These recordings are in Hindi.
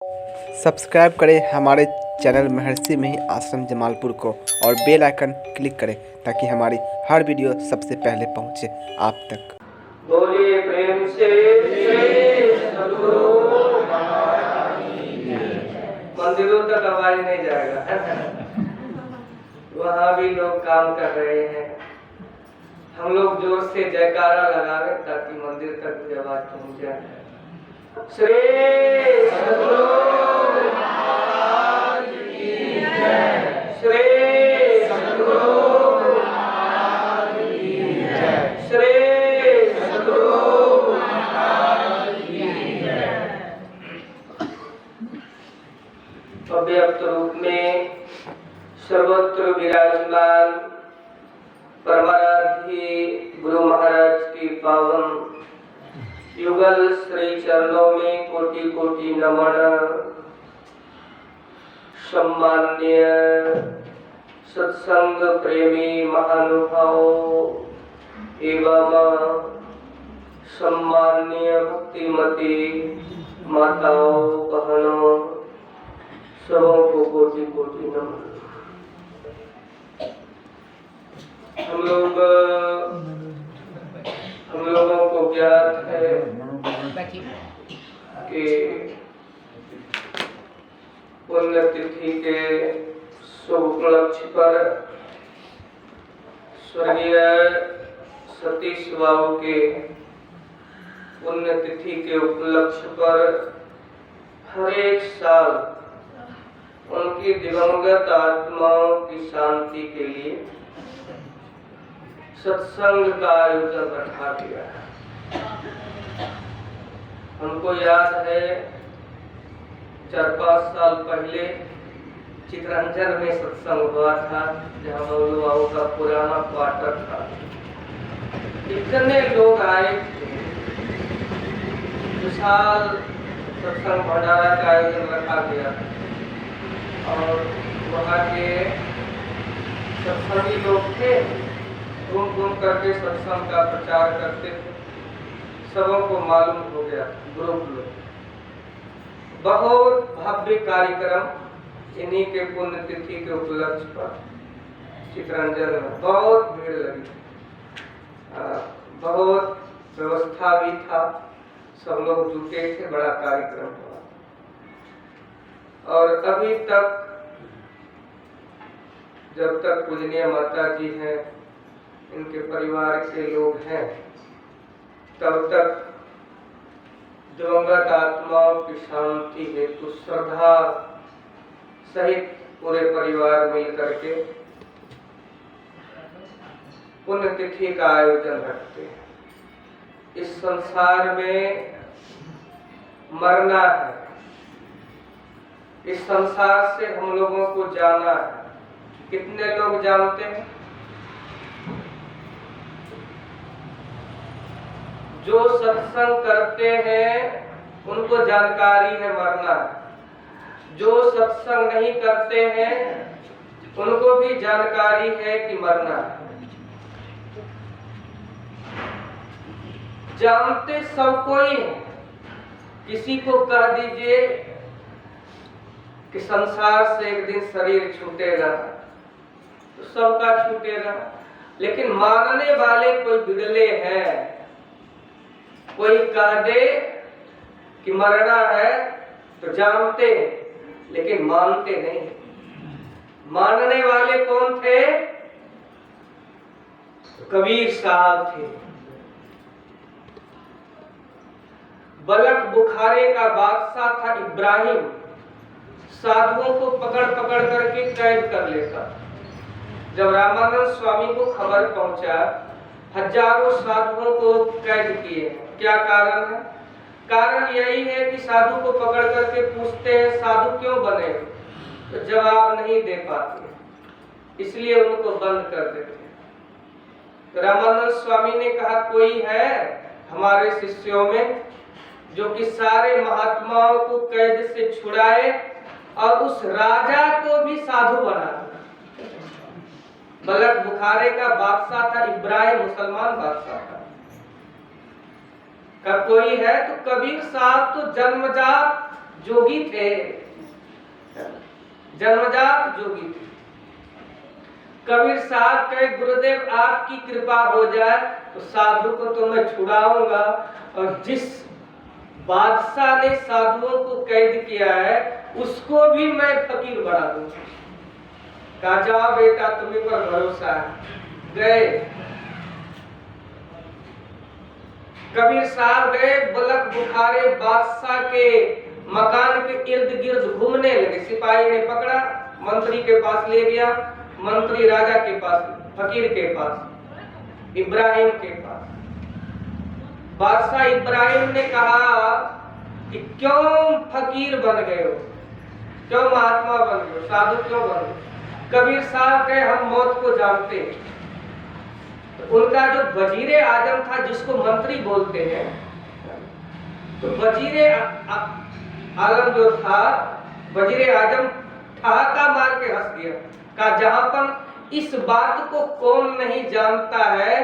सब्सक्राइब करें हमारे चैनल महर्षि मही आश्रम जमालपुर को और बेल आइकन क्लिक करें ताकि हमारी हर वीडियो सबसे पहले पहुंचे आप तक। बोलिए प्रेम से सद्गुरु मंदिरों तक आवाज नहीं जाएगा। वहाँ भी लोग काम कर रहे हैं। हम लोग जोर से जयकारा लगा रहे ताकि मंदिर तक भी आवाज पहुंच जाए। श्री सद्गुरु महाराज की जय। श्री सद्गुरु महाराज की जय। श्री सद्गुरु महाराज की जय। अव्यक्त रूप में सर्वत्र विराजमान परमाराध्य गुरु महाराज की पावन युगल श्री चरणों में कोटि कोटि नमन। सम्मान्य सत्संग प्रेमी महानुभाव एवं सम्मान्य भक्तिमती माताओं बहनों सबों को कोटि कोटि नमन। हम लोगों को ज्ञात है कि पुण्यतिथि के शुभ उपलक्ष्य पर स्वर्गीय सतीश बाबू के पुण्यतिथि के उपलक्ष्य पर हर एक साल उनकी दिवंगत आत्माओं की शांति के लिए सत्संग का आयोजन रखा गया है। हमको याद है 4-5 साल पहले चित्रंजन में सत्संग हुआ था, जहाँ मौलवी बाबू का पुराना क्वार्टर था। इतने लोग आए थे। विशाल सत्संग भंडारा का आयोजन रखा गया और वहाँ के सत्संगी लोग थे, घूम घूम करके सत्संग का प्रचार करते थे। सबों को मालूम हो गया, ग्रुप लोग बहुत भव्य कार्यक्रम इन्हीं के पुण्यतिथि के उपलक्ष्य पर चित्रंजन में बहुत भीड़ लगी, बहुत व्यवस्था भी था, सब लोग जुटे थे, बड़ा कार्यक्रम हुआ। और अभी तक जब तक पूजनीय माता जी हैं, इनके परिवार के लोग हैं, तब तक दिवंगत आत्माओं की शांति हेतु श्रद्धा सहित पूरे परिवार मिल करके पुण्यतिथि का आयोजन रखते हैं। इस संसार में मरना है, इस संसार से हम लोगों को जाना है। कितने लोग जानते हैं? जो सत्संग करते हैं उनको जानकारी है मरना है। जो सत्संग नहीं करते हैं उनको भी जानकारी है कि मरना है। जानते सब कोई है। किसी को कह दीजिए कि संसार से एक दिन शरीर छूटेगा तो सबका छूटेगा, लेकिन मानने वाले कोई बिरले हैं। कोई कह दे कि मरना है तो जानते लेकिन मानते नहीं। मानने वाले कौन थे? कबीर साहब थे। बलक बुखारे का बादशाह था इब्राहिम, साधुओं को पकड़ पकड़ करके कैद कर लेता। जब रामानंद स्वामी को खबर पहुंचा, हजारों साधुओं को कैद किए। क्या कारण है? कारण यही है कि साधु को पकड़ करके पूछते हैं साधु क्यों बने, तो जवाब नहीं दे पाते, इसलिए उनको बंद कर देते हैं। तो रामानंद स्वामी ने कहा कोई है हमारे शिष्यों में जो कि सारे महात्माओं को कैद से छुड़ाए और उस राजा को भी साधु बना। बलक बुखारे का बादशाह था इब्राहिम, मुसलमान बादशाह था। का कोई है तो कबीर साहब तो जन्मजात जोगी थे, जन्मजात जोगी थे। कबीर साहब कहे गुरुदेव आपकी कृपा हो जाए तो साधु को तो मैं छुड़ाऊंगा, और जिस बादशाह ने साधुओं को कैद किया है उसको भी मैं फकीर बना दूंगा। कहा जाओ बेटा तुम्हें पर भरोसा है। गए कबीर साहब गए, बलक बुखारे बादशाह के मकान के इर्द गिर्द घूमने लगे। सिपाही ने पकड़ा, मंत्री के पास ले गया, मंत्री राजा के पास, फकीर के पास, इब्राहिम के पास। बादशाह इब्राहिम ने कहा कि क्यों फकीर बन गए हो, क्यों महात्मा बन गए हो, साधु क्यों बन गए? कबीर साहब कहे हम मौत को जानते हैं। उनका जो वजीरे आजम था, जिसको मंत्री बोलते हैं, तो वजीरे आलम जो था, वजीरे आजम ठहाका मार के हंस दिया। कहा जहां पर इस बात को कौन नहीं जानता है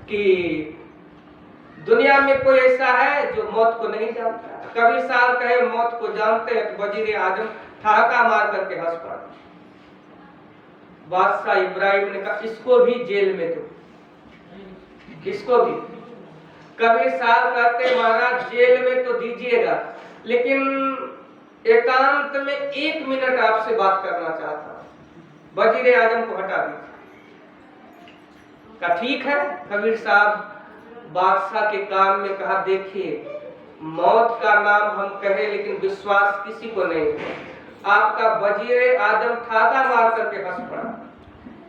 कि दुनिया में कोई ऐसा है जो मौत को नहीं जानता। कबीर साहब कहे मौत को जानते हैं, तो वजीरे आजम ठहाका मार करके हंस पड़ा। बादशाह इब्राहिम ने कहा इसको भी जेल में दो, इसको भी। कबीर साहब कहते महाराज जेल में तो दीजिएगा, लेकिन एकांत में 1 मिनट आपसे बात करना चाहता हूं। वजीरे आजम को हटा दीजिए। कहा ठीक है। कबीर साहब बादशाह के कान में कहा देखिए मौत का नाम हम कहे लेकिन विश्वास किसी को नहीं हुआ। आपका वजीरे आजम ठाका मार करके हंस पड़ा,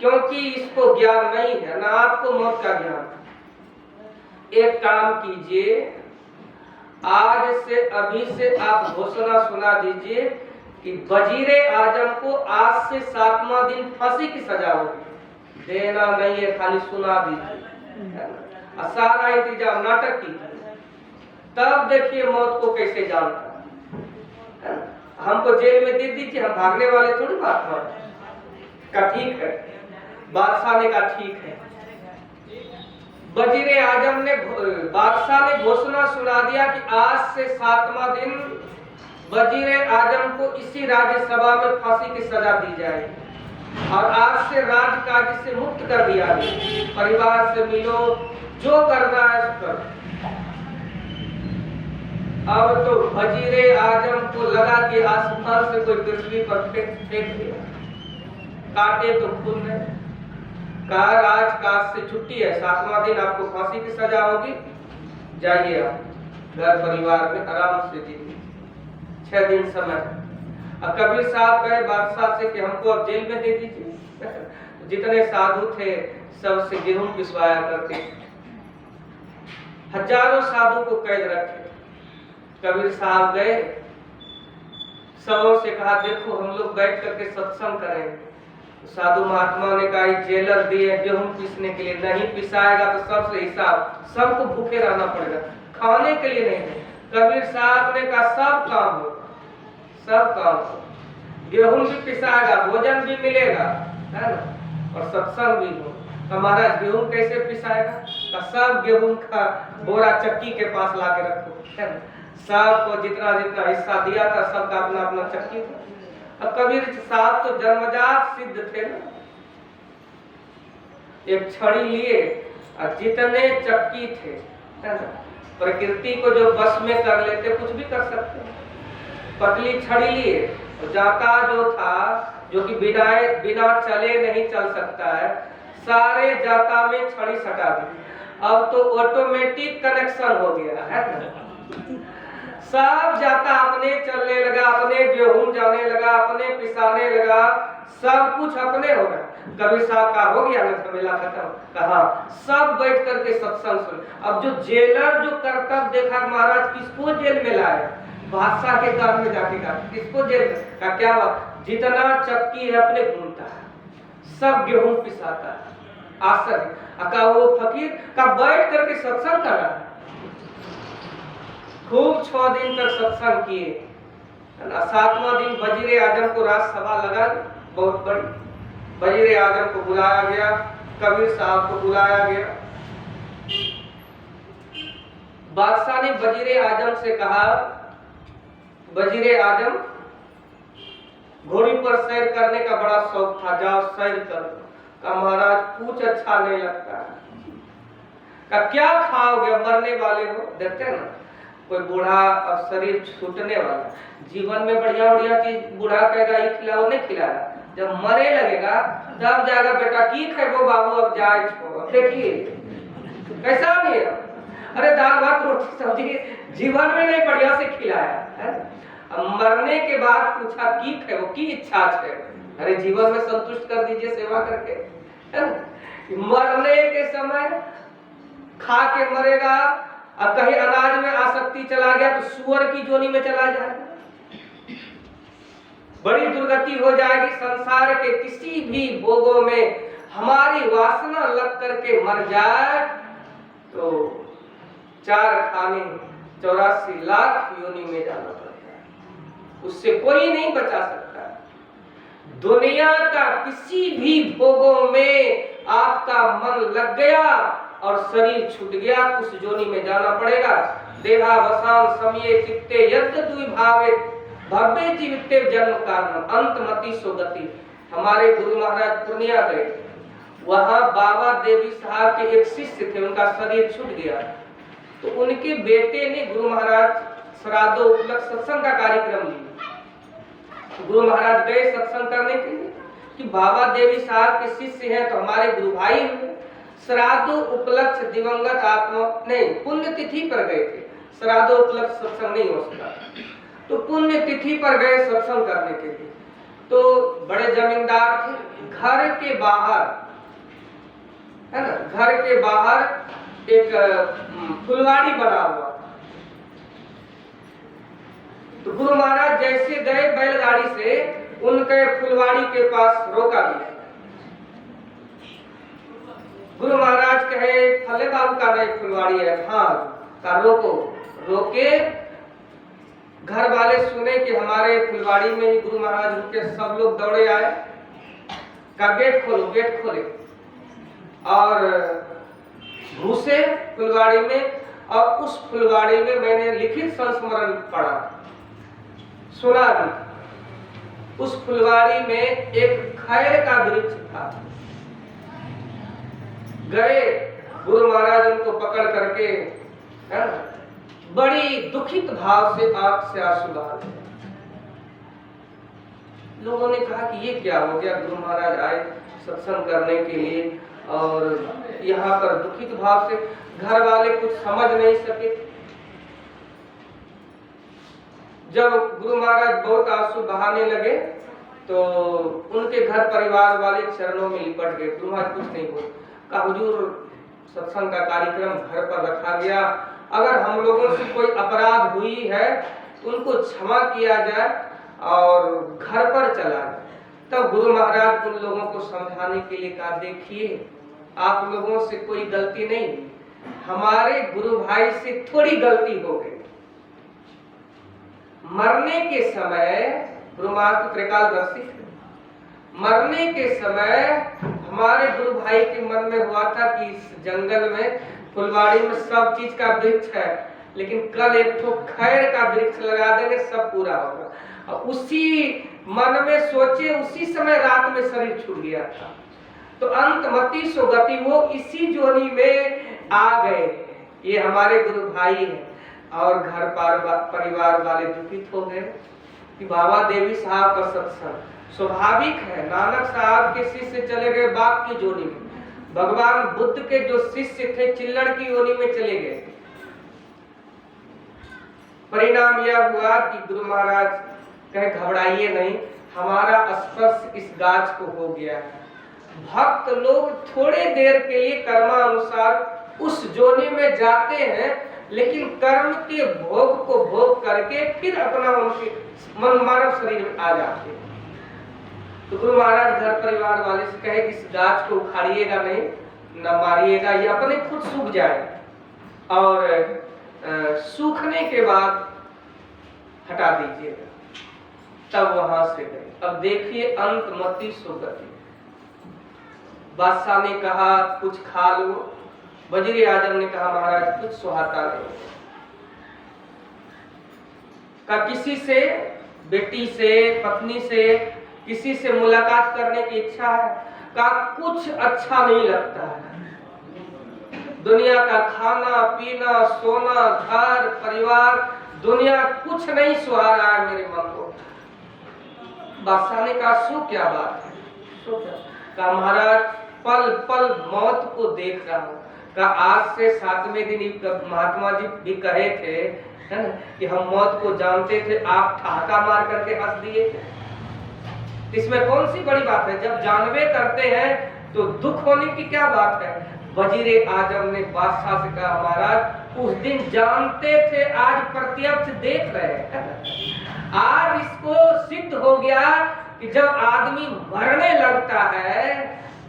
क्योंकि इसको ज्ञान नहीं है, ना आपको मौत का ज्ञान। एक काम कीजिए, आज से अभी से आप घोषणा सुना दीजिए कि वजीरे आजम को आज से 7वां दिन फांसी की सजा होगी। देना नहीं है, खाली सुना दीजिए। सारा इंतजाम नाटक की, तब देखिए मौत को कैसे जानता। हमको जेल में दे दीजिए, हम भागने वाले थोड़ी बात का। ठीक है, बादशाह ने कहा ठीक है। वजीरे आजम ने, बादशाह ने घोषणा सुना दिया कि आज से 7वां दिन वजीरे आजम को इसी राज्यसभा में फांसी की सजा दी जाएगी, और आज से राजकाज से मुक्त कर दिया गया। परिवार से मिलो, जो करना है सो करो। अब तो वजीरे आजम को लगा कि आसमान से कोई पृथ्वी पर फेंक दिया, काटे तो खून है। कहा आज काज से छुट्टी है, 7वां दिन आपको फांसी की सजा होगी, जाइए आप घर परिवार में आराम से जीजिए, 6 दिन समय। अब कबीर साहब गए बादशाह से कि हमको अब जेल में दे दीजिए। जितने साधु थे सब से गेहूं पिसवाया करते, हजारों साधु को कैद रखे। कबीर साहब गए, सबों से कहा देखो हम लोग बैठ करके सत्संग करेंगे। साधु महात्मा ने कहा जेलर दिए गेहूं पीसने के लिए, नहीं पिसाएगा तो सबसे हिसाब, सबको भूखे रहना पड़ेगा, खाने के लिए नहीं। कबीर साहब ने कहा सब काम हो, सब काम हो, गेहूं भी पिसाएगा, भोजन भी मिलेगा, है ना, और सत्संग भी हो। हमारा गेहूं कैसे पिसाएगा? तो सब गेहूं का बोरा चक्की के पास ला के रखो, है ना। सबको जितना जितना हिस्सा दिया था सबका अपना अपना चक्की था। अब कबीर साहब तो जन्मजात सिद्ध थे ना, एक छड़ी लिए और जितने चक्की थे, है ना, प्रकृति को जो बस में कर लेते कुछ भी कर सकते। पतली छड़ी लिए, जाता जो था जो कि बिना चले नहीं चल सकता है, सारे जाता में छड़ी सटा दी। अब तो ऑटोमेटिक कनेक्शन हो गया है ना, सब जाता अपने चलने लगा, अपने गेहूं जाने लगा, अपने पिसाने लगा, सब कुछ अपने हो गया। कबीर साहब का हो गया ना झमेला खत्म। कहा सब बैठ करके सत्संग सुन। अब जो जेलर जो कर्तव्य देखा महाराज किसको जेल में लाए, बादशाह के काम में जाके कहा किसको जेल का क्या बात, जितना चक्की है अपने घूमता है, सब गेहूं पिसाता है। आश्चर्य का वो फकीर का बैठ करके सत्संग कर रहा है, खूब 6 दिन तक सत्संग किए। 7वां दिन वजीरे आजम को राजसभा लगा, बहुत बड़ी। वजीरे आजम को बुलाया गया, कबीर साहब को बुलाया गया। बादशाह ने वजीरे आजम से कहा वजीरे आजम घोड़ी पर सैर करने का बड़ा शौक था, जाओ सैर कर। का महाराज कुछ अच्छा नहीं लगता है। का क्या खाओगे, मरने वाले हो। देखते हैं ना, कोई बूढ़ा अब शरीर छूटने वाला, जीवन में बढ़िया बढ़िया चीज बूढ़ा कहेगा ये खिलाओ, नहीं खिलाएगा। जब मरे लगेगा तब जाएगा बेटा की खेबो बाबू, अब जाए छोड़ो। देखिए कैसा नहीं है। अरे दाल भात रोटी सब्जी जीवन में नहीं बढ़िया से खिलाया है, अब मरने के बाद पूछा की खेबो, की इच्छा है। अरे जीवन में संतुष्ट कर दीजिए सेवा करके, है ना? मरने के समय खा के मरेगा, अब कहीं अनाज में आसक्ति चला गया तो सुअर की जोनी में चला जाएगा, बड़ी दुर्गति हो जाएगी। संसार के किसी भी भोगों में हमारी वासना लग करके मर जाए तो 4 खाने 84 लाख योनि में जाना पड़ता है, उससे कोई नहीं बचा सकता। दुनिया का किसी भी भोगों में आपका मन लग गया और शरीर छूट गया, उस जोनी में जाना पड़ेगा। देहावसान समये चित्ते यद्य द्विभावे भव्य जीविते जन्म कारण अंतमति सुगति। हमारे गुरु महाराज पूर्णिया गए, वहां बाबा देवी साहब के एक शिष्य थे, उनका शरीर छूट गया तो उनके बेटे ने गुरु महाराज श्राद्धो उपलक्ष सत्संग का कार्यक्रम लिया। गुरु महाराज गए सत्संग करने के लिए कि बाबा देवी साहब के शिष्य हैं तो हमारे गुरु भाई हुए। श्राद्धो उपलक्ष दिवंगत आत्मा नहीं, पुण्यतिथि पर गए थे, श्राद्धो उपलक्ष सत्संग नहीं हो सका, तो पुण्यतिथि पर गए सत्संग करने के लिए। तो बड़े जमींदार थे, घर के बाहर, है ना, घर के बाहर एक फुलवाड़ी बना हुआ। तो गुरु महाराज जैसे गए बैलगाड़ी से, उनके फुलवाड़ी के पास रोका गया। गुरु महाराज कहे फले बाबू का नहीं फुलवाड़ी है, हाँ का रोको। रोके, घर वाले सुने कि हमारे फुलवाड़ी में ही गुरु महाराज रुके, सब लोग दौड़े आए, का गेट खोलो, गेट खोले और घुसे फुलवाड़ी में। और उस फुलवाड़ी में मैंने लिखित संस्मरण पढ़ा, सुना भी। उस फुलवाड़ी में एक खैर का वृक्ष था। गए गुरु महाराज उनको पकड़ करके, है ना, बड़ी दुखित भाव से आंख से आंसू बहा। लोगों ने कहा कि ये क्या हो गया, गुरु महाराज आए सत्संग करने के लिए और यहाँ पर दुखित भाव से। घर वाले कुछ समझ नहीं सके। जब गुरु महाराज बहुत आंसू बहाने लगे तो उनके घर परिवार वाले चरणों में लिपट गए। गुरु महाराज कुछ नहीं बोले, कहा हुजूर सत्संग का कार्यक्रम घर पर रखा गया, अगर हम लोगों से कोई अपराध हुई है तो उनको क्षमा किया जाए और घर पर चला जाए। तब गुरु महाराज उन लोगों को समझाने के लिए कहा, देखिए आप लोगों से कोई गलती नहीं, हमारे गुरु भाई से थोड़ी गलती हो गई। मरने के समय गुरु महाराज तो त्रिकालदर्शी थे, मरने के समय हमारे गुरु भाई के मन में हुआ था कि इस जंगल में फुलवाड़ी में सब चीज का वृक्ष है, लेकिन कल एक तो खैर का वृक्ष लगा देंगे, सब पूरा होगा। और उसी मन में सोचे, उसी समय रात में शरीर छूट गया था। तो अंतमति सुगति, वो इसी जोनी में आ गए। ये हमारे गुरु भाई हैं। और घर परिवार वाले दुखित हो गए कि बाबा देवी साहब का सत्संग। स्वाभाविक है, नानक साहब के शिष्य चले गए बाघ की जोनी में, भगवान बुद्ध के जो शिष्य थे चिल्लड़ की योनि में चले गए। परिणाम यह हुआ कि गुरु महाराज कहे घबराइए नहीं, हमारा स्पर्श इस गाछ को हो गया है। भक्त लोग थोड़े देर के लिए कर्मानुसार उस जोनी में जाते हैं, लेकिन कर्म के भोग को भोग करके फिर अपना उनके मानव शरीर में आ जाते हैं। तो गुरु महाराज घर परिवार वाले से कहे कि इस गाछ को उखाड़िएगा नहीं, न मारिएगा, ये अपने खुद सूख जाएगा और सूखने के बाद हटा दीजिएगा। तब वहां से गए। अब देखिए अंतमति सुगति। बादशाह ने कहा कुछ खा लो, वजीर आजम ने कहा महाराज कुछ सुहाता नहीं। का किसी से, बेटी से, पत्नी से, किसी से मुलाकात करने की इच्छा है, का कुछ अच्छा नहीं लगता है। दुनिया का खाना पीना, सोना, घर परिवार, दुनिया कुछ नहीं सुहा रहा है मेरे मन को। बादशाह ने कहा सो क्या बात है, सो क्या? कहा महाराज पल पल मौत को देख रहा हूँ। कहा आज से 7वें दिन महात्मा जी भी कहे थे, है ना, कि हम मौत को जानते थे, आप ठहाका मार करके हंस दिए थे। इसमें कौन सी बड़ी बात है? जब जानवे करते हैं तो दुख होने की क्या बात है? वजीरे आजम ने बादशाह से कहा महाराज उस दिन जानते थे, आज प्रत्यक्ष देख रहे हैं। आज इसको सिद्ध हो गया कि जब आदमी मरने लगता है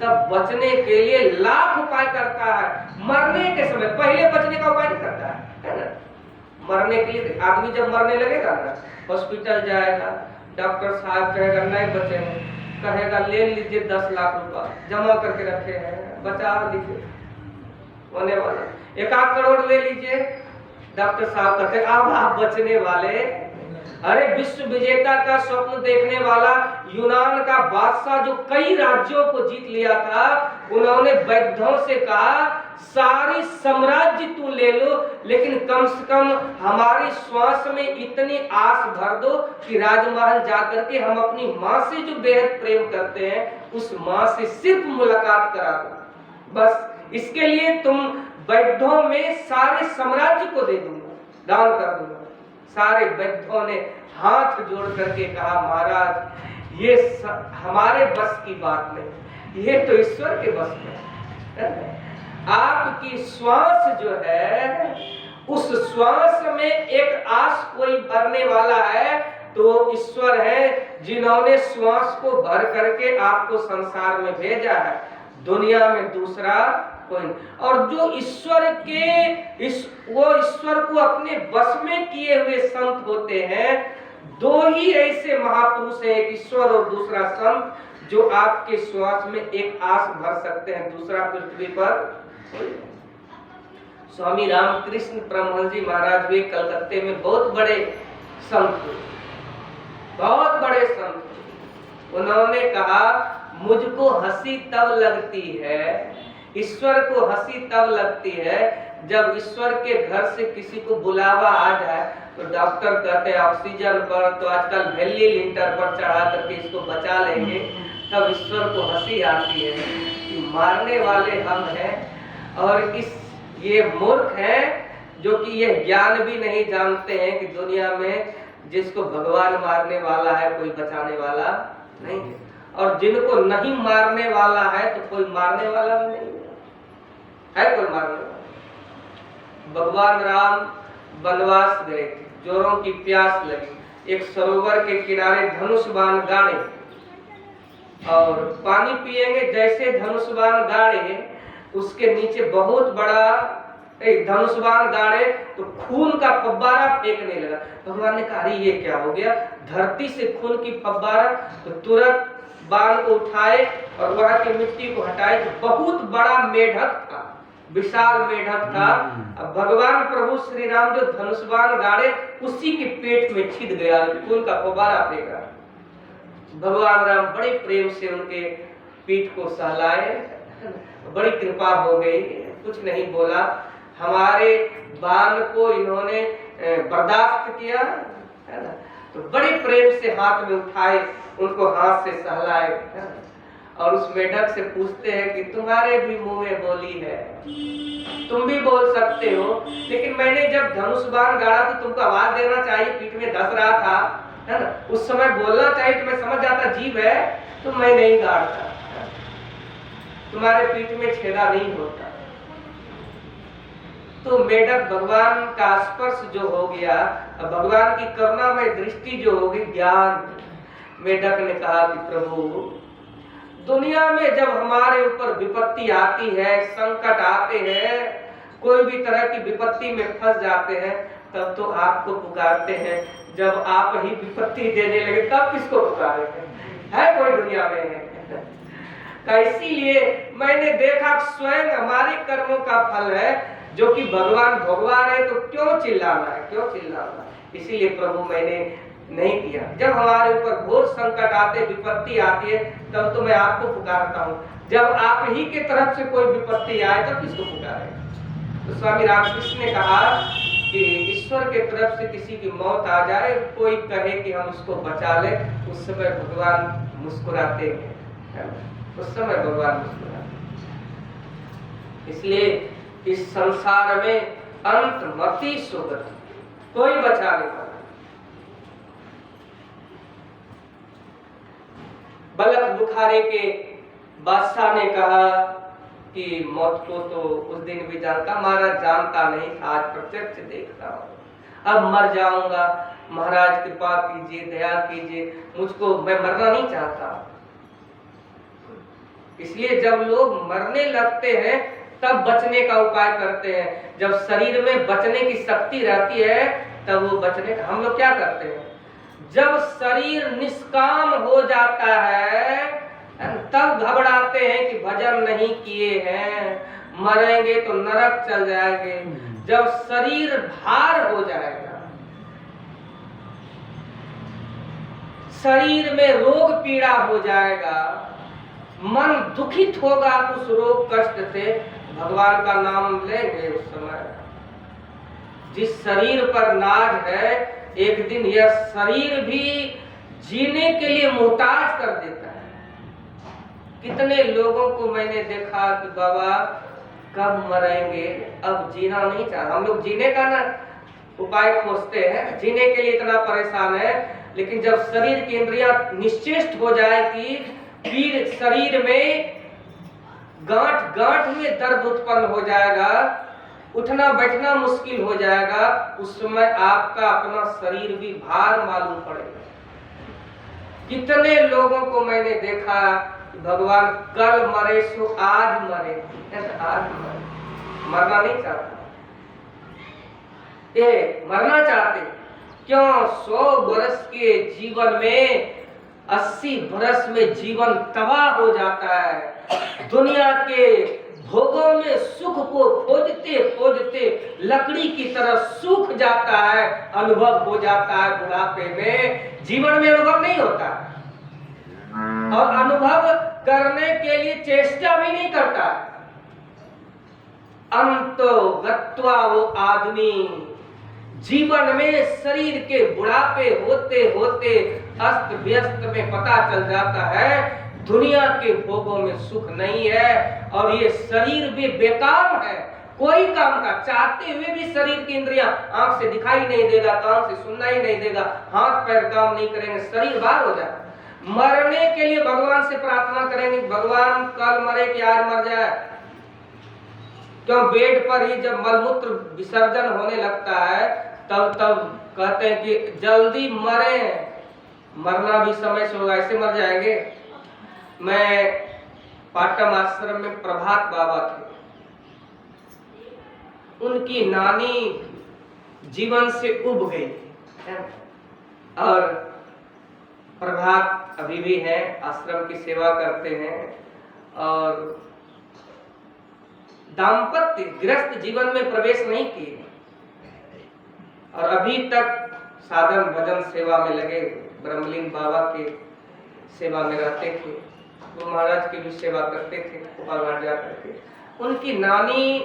तब बचने के लिए लाख उपाय करता है। मरने के समय पहले बचने का उपाय नहीं करता है ना? मरने के लिए आदमी जब मरने लगेगा ना, हॉस्पिटल जाएगा, डॉक्टर साहब कहेगा नहीं बचेंगे, कहेगा ले लीजिए 10 लाख रुपया जमा करके रखे हैं, बचा लीजिए होने वाला, 1 करोड़ ले लीजिए। डॉक्टर साहब कहते अब आप बचने वाले। अरे विश्व विजेता का स्वप्न देखने वाला यूनान का बादशाह जो कई राज्यों को जीत लिया था, उन्होंने वैद्यों से कहा सारी साम्राज्य तू ले लो, लेकिन कम से कम हमारी श्वास में इतनी आस भर दो कि राजमहल जाकर के हम अपनी माँ से जो बेहद प्रेम करते हैं उस माँ से सिर्फ मुलाकात करा दो। बस इसके लिए तुम वैद्यों में सारे साम्राज्य को दे दूंगा, दान कर दूंगा। सारे वैद्यों ने हाथ जोड़ करके कहा महाराज ये हमारे बस की बात नहीं, ये तो ईश्वर के बस में है। आपकी श्वास जो है उस श्वास में एक आस कोई भरने वाला है तो ईश्वर है, जिन्होंने श्वास को भर करके आपको संसार में भेजा है, दुनिया में दूसरा कोई नहीं। और जो ईश्वर के वो ईश्वर को अपने बस में किए हुए संत होते हैं, 2 ही ऐसे महापुरुष हैं, एक ईश्वर और दूसरा संत, जो आपके श्वास में एक आस भर सकते हैं, दूसरा पृथ्वी पर। स्वामी रामकृष्ण परमहंस जी महाराज वे कलकत्ते में बहुत बड़े संत, बहुत बड़े संत। उन्होंने कहा मुझको हंसी तब लगती है, ईश्वर को हंसी तब लगती है जब ईश्वर के घर से किसी को बुलावा आ जाए तो डॉक्टर कहते हैं ऑक्सीजन पर, तो आजकल वैली लिंटर पर चढ़ा करके इसको बचा लेंगे, तब ईश्वर को हंसी आती है कि मारने वाले हम हैं और ये मूर्ख हैं जो कि ये ज्ञान भी नहीं जानते हैं कि दुनिया में जिसको भगवान मारने वाला है कोई बचाने वाला नहीं है, और जिनको नहीं मारने वाला है तो कोई मारने वाला भी नहीं है कोई मारने वाला। भगवान राम वनवास गए थे, जोरों की प्यास लगी, एक सरोवर के किनारे धनुष बाण गाड़े और पानी पिएंगे, जैसे धनुष बाण गाड़े उसके नीचे बहुत बड़ा एक धनुष बाण गाड़े तो खून का फव्वारा फेंकने लगा। भगवान ने कहा ये क्या हो गया, धरती से खून की फव्वारा, तो तुरंत बाण को उठाए और वहां की मिट्टी को हटाए तो बहुत बड़ा मेढक था, विशाल मेढक था। अब भगवान प्रभु श्री राम जो धनुष बाण गाड़े उसी के पेट में छिद गया, खून का फव्वारा फेंका। भगवान राम बड़े प्रेम से उनके पीठ को सहलाए, बड़ी कृपा हो गई, कुछ नहीं बोला। हमारे बाण को इन्होंने बर्दाश्त किया, है ना, तो बड़े प्रेम से हाथ में उठाए, उनको हाथ से सहलाए, है ना? और उस मेढक से पूछते हैं कि तुम्हारे भी मुंह में बोली है, तुम भी बोल सकते हो, लेकिन मैंने जब धनुष बाण गाड़ा तो तुमको आवाज देना चाहिए, पीठ में धस रहा था, है ना, उस समय बोलना चाहिए तो मैं समझ जाता जीव है, तो मैं नहीं गाड़ता, तुम्हारे पीठ में छेदा नहीं होता। तो मेढक भगवान का स्पर्श जो हो गया, भगवान की करुणा में दृष्टि जो हो गई, ज्ञान, मेढक ने कहा कि प्रभु दुनिया में जब हमारे ऊपर विपत्ति आती है, संकट आते हैं, कोई भी तरह की विपत्ति में फंस जाते हैं, तब तो आपको पुकारते हैं, जब आप ही विपत्ति देने लगे तब किसको पुकारेंगे, है कोई दुनिया में है? इसीलिए मैंने देखा स्वयं हमारे कर्मों का फल है, जो कि भगवान भगवान है, तो क्यों चिल्लाना है, क्यों चिल्लाना है? इसीलिए प्रभु मैंने नहीं किया। जब हमारे ऊपर घोर संकट आते, विपत्ति आती है, तब तो मैं आपको पुकारता हूँ। जब आप ही के तरफ से कोई विपत्ति आए तब किसको पुकारे? तो स्वामी रामकृष्ण ने कहा कि ईश्वर के तरफ से किसी की मौत आ जाए, कोई कहे कि हम उसको बचा ले, उस समय भगवान मुस्कुराते हैं, उस समय भगवान मुस्कुराते। इसलिए इस संसार में अंत मति सुगति, कोई बचा नहीं पाता। बलख बुखारे के बादशाह ने कहा कि मौत को तो उस दिन भी जानता, महाराज जानता नहीं, आज प्रत्यक्ष देखता हूं। अब मर जाऊंगा, महाराज कृपा कीजिए, दया कीजिए, मुझको, मैं मरना नहीं चाहता। इसलिए जब लोग मरने लगते हैं तब बचने का उपाय करते हैं। जब शरीर में बचने की शक्ति रहती है तब वो बचने का, हम लोग क्या करते हैं, जब शरीर निष्काम हो जाता है तब घबराते हैं कि भजन नहीं किए हैं, मरेंगे तो नरक चल जाएंगे। जब शरीर भार हो जाएगा, शरीर में रोग पीड़ा हो जाएगा, मन दुखित होगा उस रोग कष्ट से, भगवान का नाम लेंगे उस समय। जिस शरीर पर नाज है, एक दिन यह शरीर भी जीने के लिए मुहताज कर देता है। कितने लोगों को मैंने देखा कि बाबा कब मरेंगे, अब जीना नहीं चाहता। हम लोग जीने का ना उपाय खोजते हैं, जीने के लिए इतना परेशान है, लेकिन जब शरीर की इंद्रियां निश्चेष्ट हो जाएगी, फिर शरीर में गांठ गांठ में दर्द उत्पन्न हो जाएगा, उठना बैठना मुश्किल हो जाएगा, उस समय आपका अपना शरीर भी भार मालूम पड़ेगा। कितने लोगों को मैंने देखा, भगवान कल मरे सो आज मरे, आज मरे, मरना नहीं चाहता, ये मरना चाहते क्यों? 100 वर्ष के जीवन में 80 वर्ष में जीवन तबाह हो जाता है। दुनिया के भोगों में सुख को खोजते खोजते लकड़ी की तरह सूख जाता है, अनुभव हो जाता है बुढ़ापे में। जीवन में अनुभव नहीं होता और अनुभव करने के लिए चेष्टा भी नहीं करता। अंतो गत्वा वो आदमी जीवन में शरीर के बुढ़ापे होते होते अस्त व्यस्त में पता चल जाता है दुनिया के भोगों में सुख नहीं है और ये शरीर भी बेकार है, कोई काम का। चाहते हुए भी शरीर की इंद्रियां, आंख से दिखाई नहीं देगा, कान से सुनना ही नहीं देगा, हाथ पैर काम नहीं करेंगे, शरीर बाहर हो जाए। मरने के लिए भगवान से प्रार्थना करेंगे, भगवान कल मरे कि आज मर जाए। क्यों? बेड पर ही जब मलमूत्र विसर्जन होने लगता है तब कहते हैं कि जल्दी मरे, मरना भी समय से होगा, ऐसे मर जाएंगे। मैं पाटम आश्रम में प्रभात बाबा थे, उनकी नानी जीवन से उब गई और प्रभात अभी भी है, आश्रम की सेवा करते हैं और दाम्पत्य गृहस्थ जीवन में प्रवेश नहीं किए और अभी तक साधन भजन सेवा में लगे, ब्रह्मलीन बाबा के सेवा में रहते थे, गुरु महाराज की भी सेवा करते थे, गोपाल घाट जा करके। उनकी नानी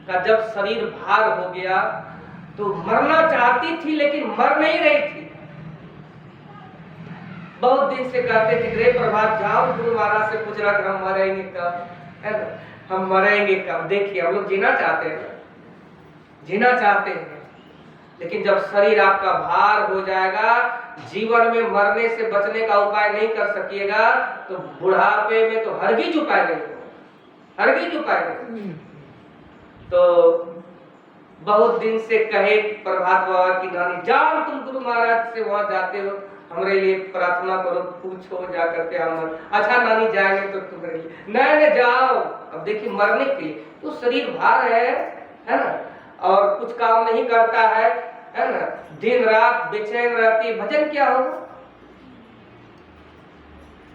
का जब शरीर भार हो गया तो मरना चाहती थी लेकिन मर नहीं रही थी। बहुत दिन से कहते थे रे प्रभात जाओ गुरु महाराज से पूछ रहा कि हम मरेंगे कब, है ना, हम मरेंगे कब। देखिए हम लोग जीना चाहते हैं, जीना चाहते हैं, लेकिन जब शरीर आपका भार हो जाएगा, जीवन में मरने से बचने का उपाय नहीं कर सकिएगा तो बुढ़ापे में तो हरगिज उपाय नहीं होगा, हरगिज उपाय नहीं। तो बहुत दिन से कहे प्रभात बाबा की नानी जाओ तुम गुरु महाराज से वहां जाते हो, हमारे लिए प्रार्थना करो, पूछो जा करके हम। अच्छा नानी जाएंगे तो तुम्हारे लिए, नहीं जाओ। अब देखिए मरने के लिए तो शरीर भार है ना, और कुछ काम नहीं करता है ना, दिन रात बेचैन रहती, भजन क्या होगा।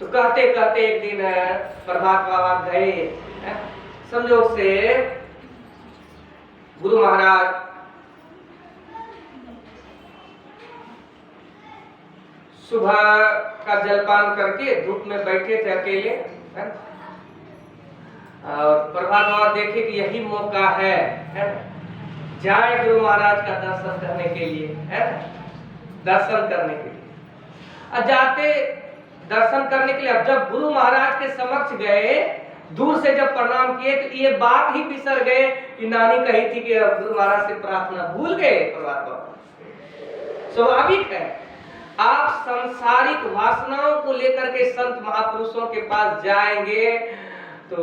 तो कहते कहते एक दिन प्रभात बाबा गए, संजोग से गुरु महाराज सुबह का जलपान करके धूप में बैठे थे अकेले, है? और प्रभात बाबा देखे कि यही मौका है, जाए गुरु महाराज का दर्शन करने के लिए, है? दर्शन करने के लिए जाते, दर्शन करने के लिए। अब जब गुरु महाराज के समक्ष गए, दूर से जब प्रणाम किए तो ये बात ही बिसर गए कि नानी कही थी कि गुरु महाराज से प्रार्थना भूल गए। प्रभात बाबा स्वाभाविक है, आप सांसारिक वासनाओं को लेकर के संत महापुरुषों के पास जाएंगे तो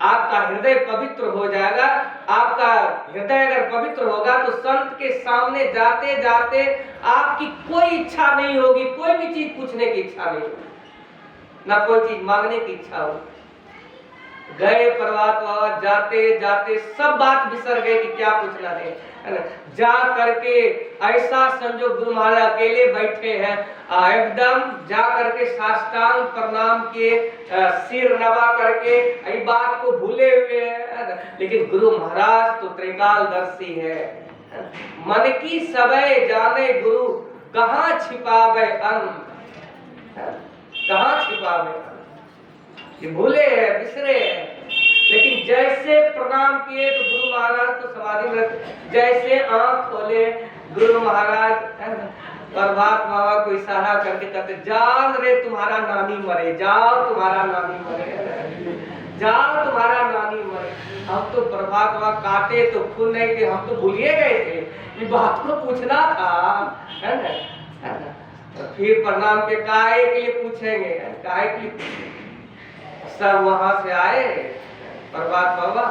आपका हृदय पवित्र हो जाएगा। आपका हृदय अगर पवित्र होगा तो संत के सामने जाते जाते आपकी कोई इच्छा नहीं होगी, कोई भी चीज पूछने की इच्छा नहीं होगी, ना कोई चीज मांगने की इच्छा होगी। गए प्रभात बाबा, जाते जाते सब बात बिसर गए कि क्या पूछना है ना। जा करके ऐसा संजोग गुरु महाराज अकेले बैठे हैं, एकदम जा करके साष्टांग प्रणाम किए, सिर नवा करके इस बात को भूले हुए हैं। लेकिन गुरु महाराज तो त्रिकालदर्शी है, मन की सबे जाने गुरु, कहाँ छिपावे अन्न, कहाँ छिपावे अन्न, भूले हैं, बिसरे हैं। लेकिन जैसे प्रणाम किए तो गुरु महाराज तो समाधि में रखे, जैसे आंख खोले गुरु महाराज प्रभात बाबा को इशारा करके कहते, जान रे तुम्हारा नानी मरे, जाओ तुम्हारा नानी मरे, जाओ तुम्हारा नानी मरे। हम तो प्रभात बाबा काटे तो खून नहीं थे, हम तो भूलिए गए थे, ये बात को पूछना था, है ना। तो फिर प्रणाम के काहे के लिए पूछेंगे, काहे के लिए। सब वहां से आए, प्रभात बाबा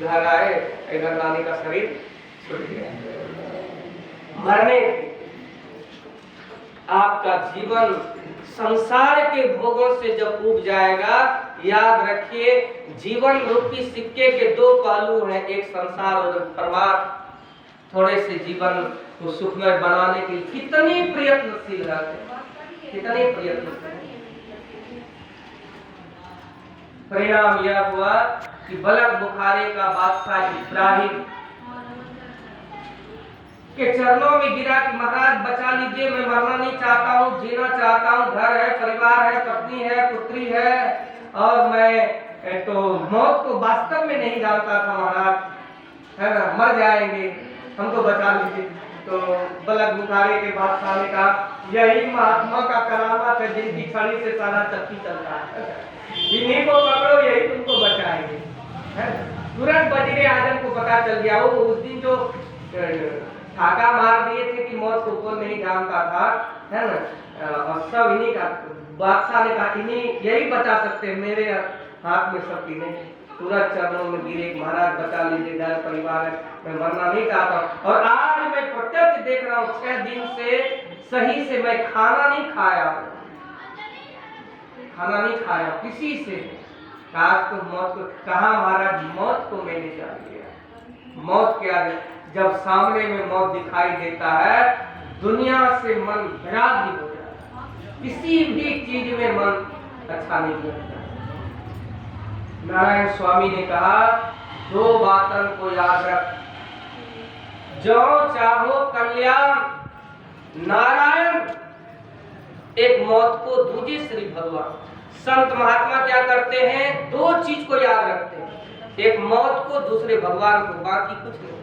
घर आए, इधर नानी का शरीर छूट गया। मरने आपका जीवन संसार के भोगों से जब उब जाएगा, याद रखिए जीवन रूपी सिक्के के दो पहलू हैं, एक संसार और परमात्मा। थोड़े से जीवन को सुखमय बनाने के लिए कितने प्रयत्नशील रहते, कितने प्रयत्नशील। परिणाम यह हुआ कि बलक बुखारे का बादशाह इब्राहिम के चरणों में गिरा कि महाराज बचा लीजिए, मैं मरना नहीं चाहता हूँ, जीना चाहता हूँ, घर है, परिवार है, पत्नी है, पुत्री है, और मैं तो मौत को वास्तव में नहीं जानता था महाराज, है ना, मर जाएंगे, हमको बचा लीजिए। तो बलक बुखारे के बादशाह ने कहा, यही महात्मा का करामात है, जिनकी छड़ी से सारा चक्की चलता है, इन्हीं को पकड़ो, यही तुमको बचाएंगे। तुरंत वजीर आजम को पता चल गया, वो उस दिन जो ठाका मार दिए थे कि मौत को कौन नहीं जानता था, है ना, और सब इन्हीं का। बादशाह ने कहा इन्हीं यही बचा सकते हैं, मेरे हाथ में शक्ति नहीं। तुरंत चरणों में गिरे, महाराज बचा लीजिए, घर परिवार है, मैं मरना नहीं चाहता। और आज मैं प्रत्यक्ष देख रहा हूँ, 6 दिन से सही से मैं खाना नहीं खाया, खाना नहीं खाया किसी से। काश तो मौत को कहा, महाराज मौत को मैंने जान लिया। मौत क्या है, जब सामने में मौत दिखाई देता है, दुनिया से मन वैराग्य हो जाता है, किसी भी चीज में मन अच्छा नहीं लगता। नारायण स्वामी ने कहा, 2 बातन को याद रख, जो चाहो कल्याण नारायण, एक मौत को, दूसरी श्री भगवान। संत महात्मा क्या करते हैं, 2 चीज को याद रखते हैं, एक मौत को, दूसरे भगवान को, बाकी कुछ नहीं।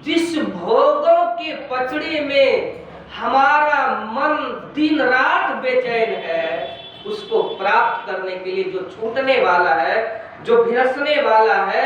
जिस भोगों के पचड़े में हमारा मन दिन रात बेचैन है, उसको प्राप्त करने के लिए जो छूटने वाला है, जो विनसने वाला है,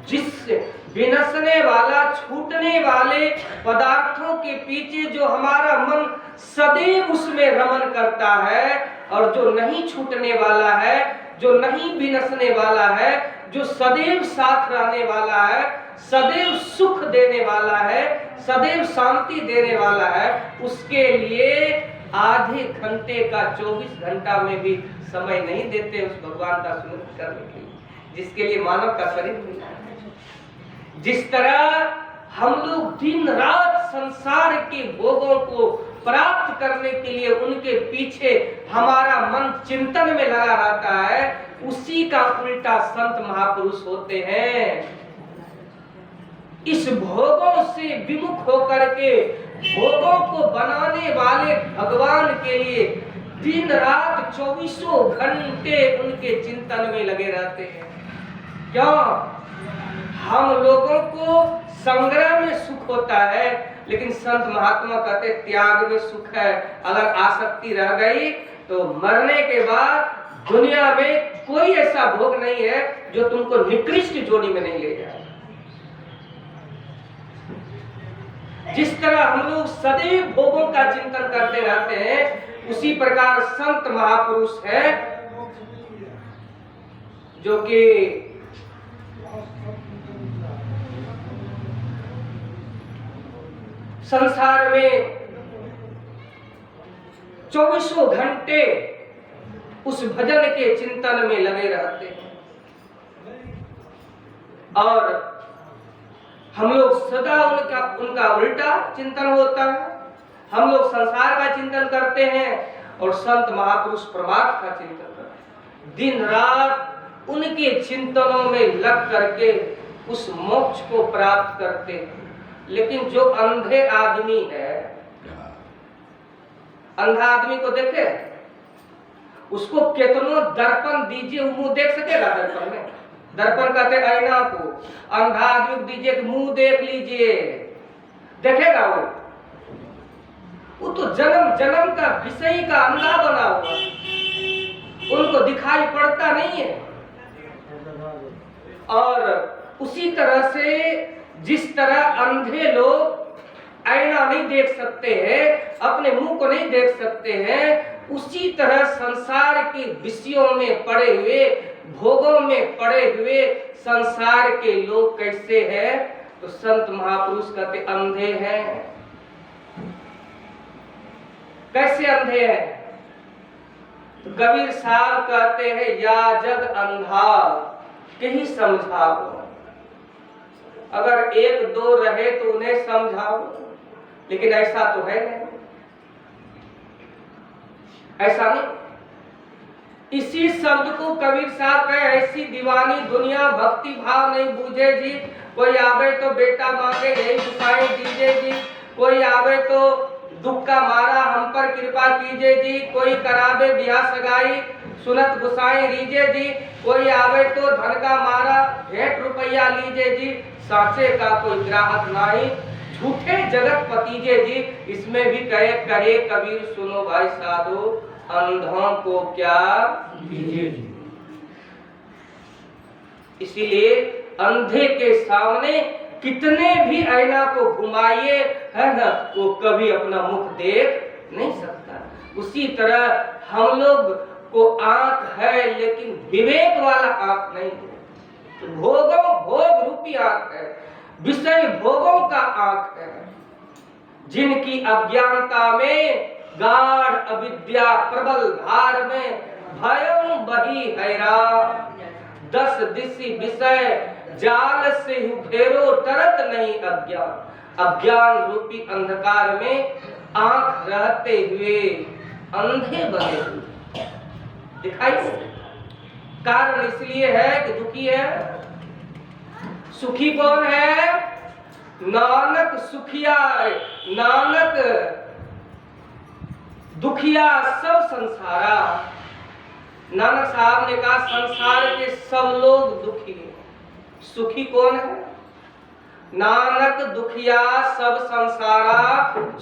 जिस विनसने वाला, छूटने वाले पदार्थों के पीछे जो हमारा मन सदैव उसमें रमन करता है, और जो नहीं छूटने वाला है, जो नहीं विनसने वाला है, जो सदैव साथ रहने वाला है, सदैव सुख देने वाला है, सदैव शांति देने वाला है, उसके लिए आधे घंटे का 24 घंटा में भी समय नहीं देते उस भगवान का स्मरण करने के लिए, जिसके लिए मानव का शरीर मिला है। जिस तरह हम लोग दिन रात संसार के भोगों को प्राप्त करने के लिए उनके पीछे हमारा मन चिंतन में लगा रहता है, उसी का उल्टा संत महापुरुष होते हैं। इस भोगों से विमुख होकर के भोगों को बनाने वाले भगवान के लिए दिन रात 24 घंटे उनके चिंतन में लगे रहते हैं। क्यों? हम लोगों को संग्रह में सुख होता है, लेकिन संत महात्मा कहते त्याग में सुख है। अगर आसक्ति रह गई तो मरने के बाद दुनिया में कोई ऐसा भोग नहीं है जो तुमको निकृष्ट जोनी में नहीं ले जाए। जिस तरह हम लोग सदैव भोगों का चिंतन करते रहते हैं, उसी प्रकार संत महापुरुष है जो कि संसार में 24 घंटे उस भजन के चिंतन में लगे रहते हैं। और हम लोग सदा उनका उल्टा चिंतन होता है। हम लोग संसार का चिंतन करते हैं और संत महापुरुष परमात्मा का चिंतन करते हैं। दिन रात उनके चिंतनों में लग करके उस मोक्ष को प्राप्त करते हैं। लेकिन जो अंधे आदमी है, अंधा आदमी को देखे, उसको कितनो दर्पण दीजिए वो मुंह देख सकेगा? दर्पण में, दर्पण कहते आईना को। अंधा आदमी को दीजिए कि मुंह देख लीजिए, देखेगा वो तो जन्म जन्म का विषय का अंधा बना हुआ, उनको दिखाई पड़ता नहीं है। और उसी तरह से जिस तरह अंधे लोग आईना नहीं देख सकते हैं, अपने मुंह को नहीं देख सकते हैं, उसी तरह संसार के विषयों में पड़े हुए, भोगों में पड़े हुए संसार के लोग कैसे हैं? तो संत महापुरुष कहते अंधे हैं। कैसे अंधे हैं? तो कबीर साहब कहते हैं या जग अंधा के ही समझाओ। अगर एक दो रहे तो उन्हें समझाओ, लेकिन ऐसा तो है नहीं, ऐसा नहीं। इसी शब्द को कबीर साहब कहे ऐसी दीवानी दुनिया भक्ति भाव नहीं बूझे जी। कोई आवे तो बेटा मांगे यही गुसाई दीजिए जी, कोई आवे तो दुख का मारा हम पर कृपा कीजिए जी, कोई करावे ब्याह सगाई सुनत गुसाई रीजे जी, कोई आवे तो धन का मारा भेंट रुपया लीजिए जी, साचे का कोई ग्राहक नहीं झूठे जगत पतीजे जी। इसमें भी कहे कबीर सुनो भाई साधु, अंधों को क्या कीजिए जी। इसीलिए अंधे के सामने कितने भी आईना को घुमाइए, है ना, वो कभी अपना मुख देख नहीं सकता। उसी तरह हम लोग को आंख है, लेकिन विवेक वाला आंख नहीं है। तो भोग रूपी आंख है, विषय भोगों का आंख है। जिनकी अज्ञानता में गाढ़ अविद्या प्रबल धार में भयं बही हैरा, 10 दिशि विषय जाल से फेरो तरत नहीं अज्ञान। अज्ञान रूपी अंधकार में आंख रहते हुए अंधे बने हुए दिखाई। कारण इसलिए है कि दुखी है। सुखी कौन है? नानक सुखिया, नानक दुखिया सब संसारा। नानक साहब ने कहा संसार के सब लोग दुखी हैं। सुखी कौन है? नानक दुखिया सब संसारा,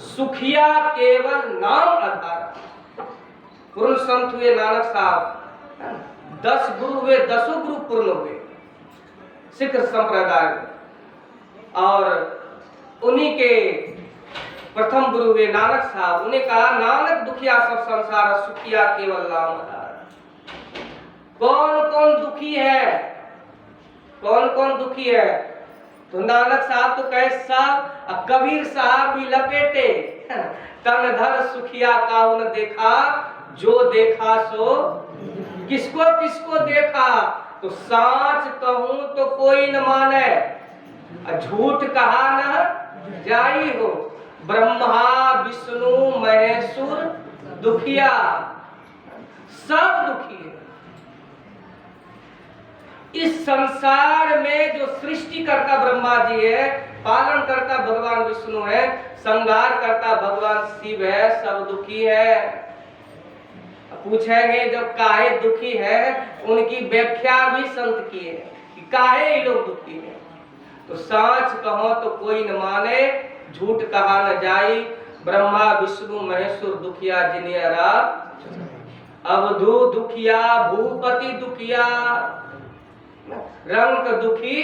सुखिया केवल नाम आधारा। पूर्ण संत हुए नानक साहब, 10 गुरु हुए, 10 गुरु पूर्ण हुए सिख संप्रदाय में। और उन्हीं के प्रथम गुरु हुए नानक साहब। उन्हें कहा नानक दुखिया सब संसार, सुखिया केवल नाम आधार। कौन कौन दुखी है? कौन कौन दुखी है? तो नानक साहब तो कहे सब, कबीर साहब भी लपेटे, तन धन सुखिया काहू न देखा, जो देखा सो किसको किसको देखा। तो साच कहूं तो कोई न माने, झूठ कहा न जाई हो। ब्रह्मा विष्णु महेश्वर दुखिया, सब दुखी है। इस संसार में जो सृष्टि करता ब्रह्मा जी है, पालन करता भगवान विष्णु है, संहार करता भगवान शिव है, सब दुखी है। पूछेंगे जब काहे दुखी है, उनकी व्याख्या भी संत की है कि काहे ये लोग दुखी है। तो साच कहो तो कोई न माने, झूठ कहा न जाई, ब्रह्मा विष्णु महेश्वर दुखिया जिनियरा, अवधू दुखिया भूपति दुखिया, रंग दुखी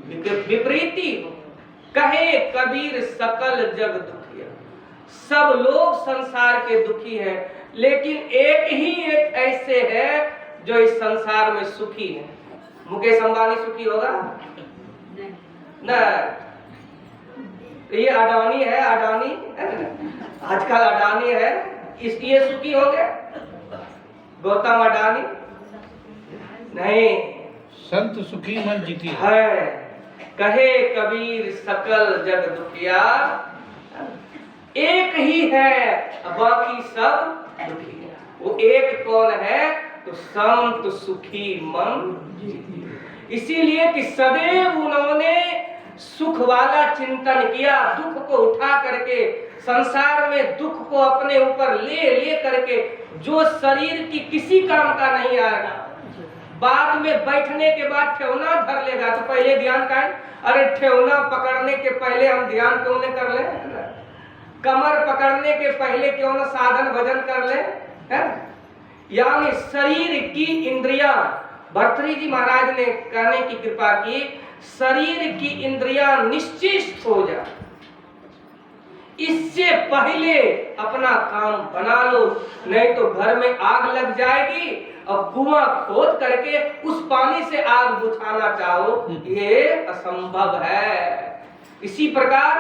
विपरीती, कहे कबीर सकल जग दुखिया। सब लोग संसार के दुखी हैं, लेकिन एक ऐसे है जो इस संसार में सुखी है। मुकेश अंबानी सुखी होगा ना? ये अडानी है, अडानी आजकल अडानी है, इसलिए सुखी हो गए। गौतम अडानी नहीं, संत सुखी मन जीती है। कहे कबीर सकल जग दुखिया, एक ही है बाकी सब दुखी है। वो एक कौन है? तो संत सुखी मन जीती। इसीलिए कि सदैव उन्होंने सुख वाला चिंतन किया, दुख को उठा करके, संसार में दुख को अपने ऊपर ले करके, जो शरीर की किसी काम का नहीं आएगा, बाद में बैठने के बाद ठेवना धर लेगा तो पहले ध्यान का है। अरे ठेवना पकड़ने के पहले हम ध्यान क्यों नहीं कर ले? कमर पकड़ने के पहले क्यों न साधन भजन कर ले? है? यानी शरीर की इंद्रियां, भर्तृहरि जी महाराज ने कहने की कृपा की, शरीर की इंद्रियां निश्चित हो जाए, इससे पहले अपना काम बना लो, नहीं तो घर में आग लग जाएगी और कुआं खोद करके उस पानी से आग बुझाना चाहो, ये असंभव है। इसी प्रकार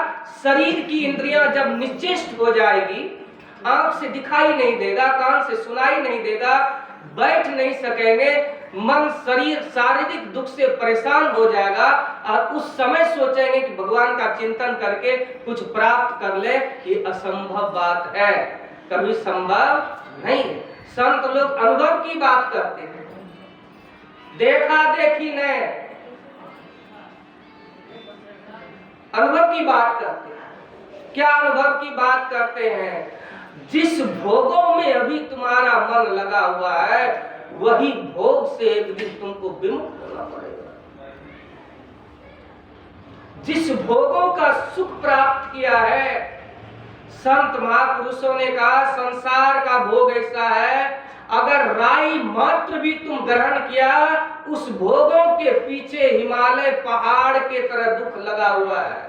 शरीर की इंद्रियां जब निश्चेष्ट हो जाएगी, आंख से दिखाई नहीं देगा, कान से सुनाई नहीं देगा, बैठ नहीं सकेंगे, मन शरीर शारीरिक दुख से परेशान हो जाएगा और उस समय सोचेंगे कि भगवान का चिंतन करके कुछ प्राप्त कर ले, ये असंभव बात है, कभी संभव नहीं है। संत लोग अनुभव की बात करते हैं, देखा देखी नहीं, अनुभव की बात करते हैं। क्या अनुभव की बात करते हैं? जिस भोगों में अभी तुम्हारा मन लगा हुआ है, वही भोग से एक दिन तुमको विमुक्त होना पड़ेगा। जिस भोगों का सुख प्राप्त किया है, संत महापुरुषों ने कहा संसार का भोग ऐसा है, अगर राई मात्र भी तुम ग्रहण किया, उस भोगों के पीछे हिमालय पहाड़ के तरह दुख लगा हुआ है।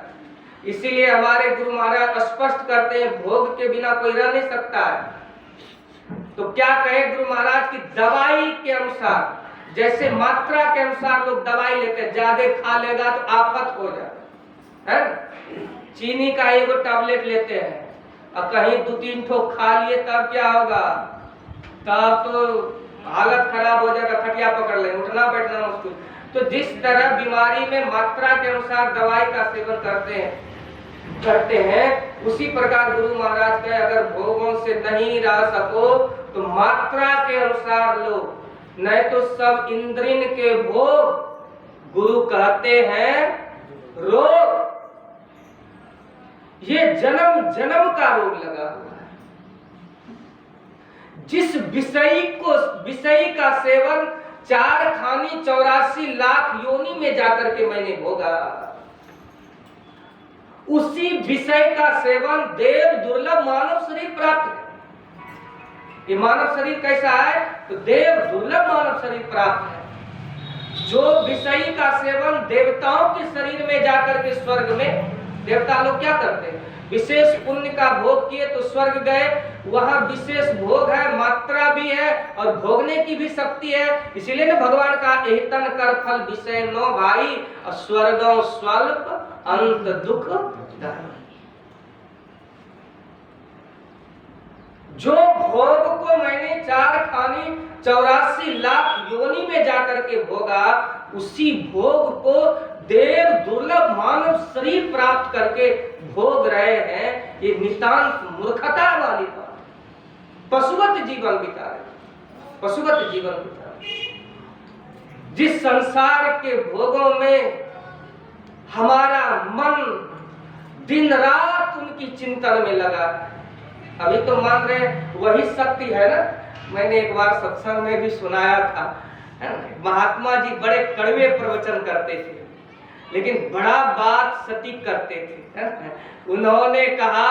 इसीलिए हमारे गुरु महाराज स्पष्ट करते हैं, भोग के बिना कोई रह नहीं सकता है। तो क्या कहे गुरु महाराज की दवाई के अनुसार, जैसे मात्रा के अनुसार लोग दवाई लेते हैं, ज्यादा खा लेगा तो आफत हो जाए है। चीनी का एगो टैबलेट लेते हैं और कहीं 2-3 ठोक खा लिए तब क्या होगा? तब तो हालत खराब हो जाएगा, खटिया पकड़ लेंगे, उठना बैठना मुश्किल। तो जिस तरह बीमारी में मात्रा के अनुसार दवाई का सेवन करते हैं, उसी प्रकार गुरु महाराज के अगर भोगों से नहीं रह सको तो मात्रा के अनुसार लो, नहीं तो सब इंद्रिय के भोग गुरु कहते हैं रोग। ये जन्म जन्म का रोग लगा हुआ है। जिस विषय का सेवन 4 खानी 84 लाख योनि में जाकर के मैंने भोगा, उसी विषय का सेवन देव दुर्लभ मानव शरीर प्राप्त है। ये मानव शरीर कैसा है? तो देव दुर्लभ मानव शरीर प्राप्त है। जो विषय का सेवन देवताओं के शरीर में जाकर के स्वर्ग में, देवता लोग क्या करते हैं? विशेष पुण्य का भोग किए तो स्वर्ग गए, वहां विशेष भोग है, मात्रा भी है और भोगने की भी शक्ति है। इसीलिए ना भगवान का एतन कर फल विषय नो भाई, और स्वर्गों स्वल्प अंत दुख धर्म। जो भोग को मैंने 4 खानी 84 लाख योनि में जाकर के भोगा, उसी भोग को देव दुर्लभ मानव शरीर प्राप्त करके भोग रहे हैं। ये नितांत मूर्खता वाली बात, पशुवत जीवन बिता रहे, पशुवत जीवन बिता रहे। जिस संसार के भोगों में हमारा मन दिन रात उनकी चिंतन में लगा। अभी तो मान रहे वही शक्ति है ना। मैंने एक बार सत्संग में भी सुनाया था, है ना, महात्मा जी बड़े कड़वे प्रवचन करते थे लेकिन बड़ा बात सटीक करते थे, है ना? उन्होंने कहा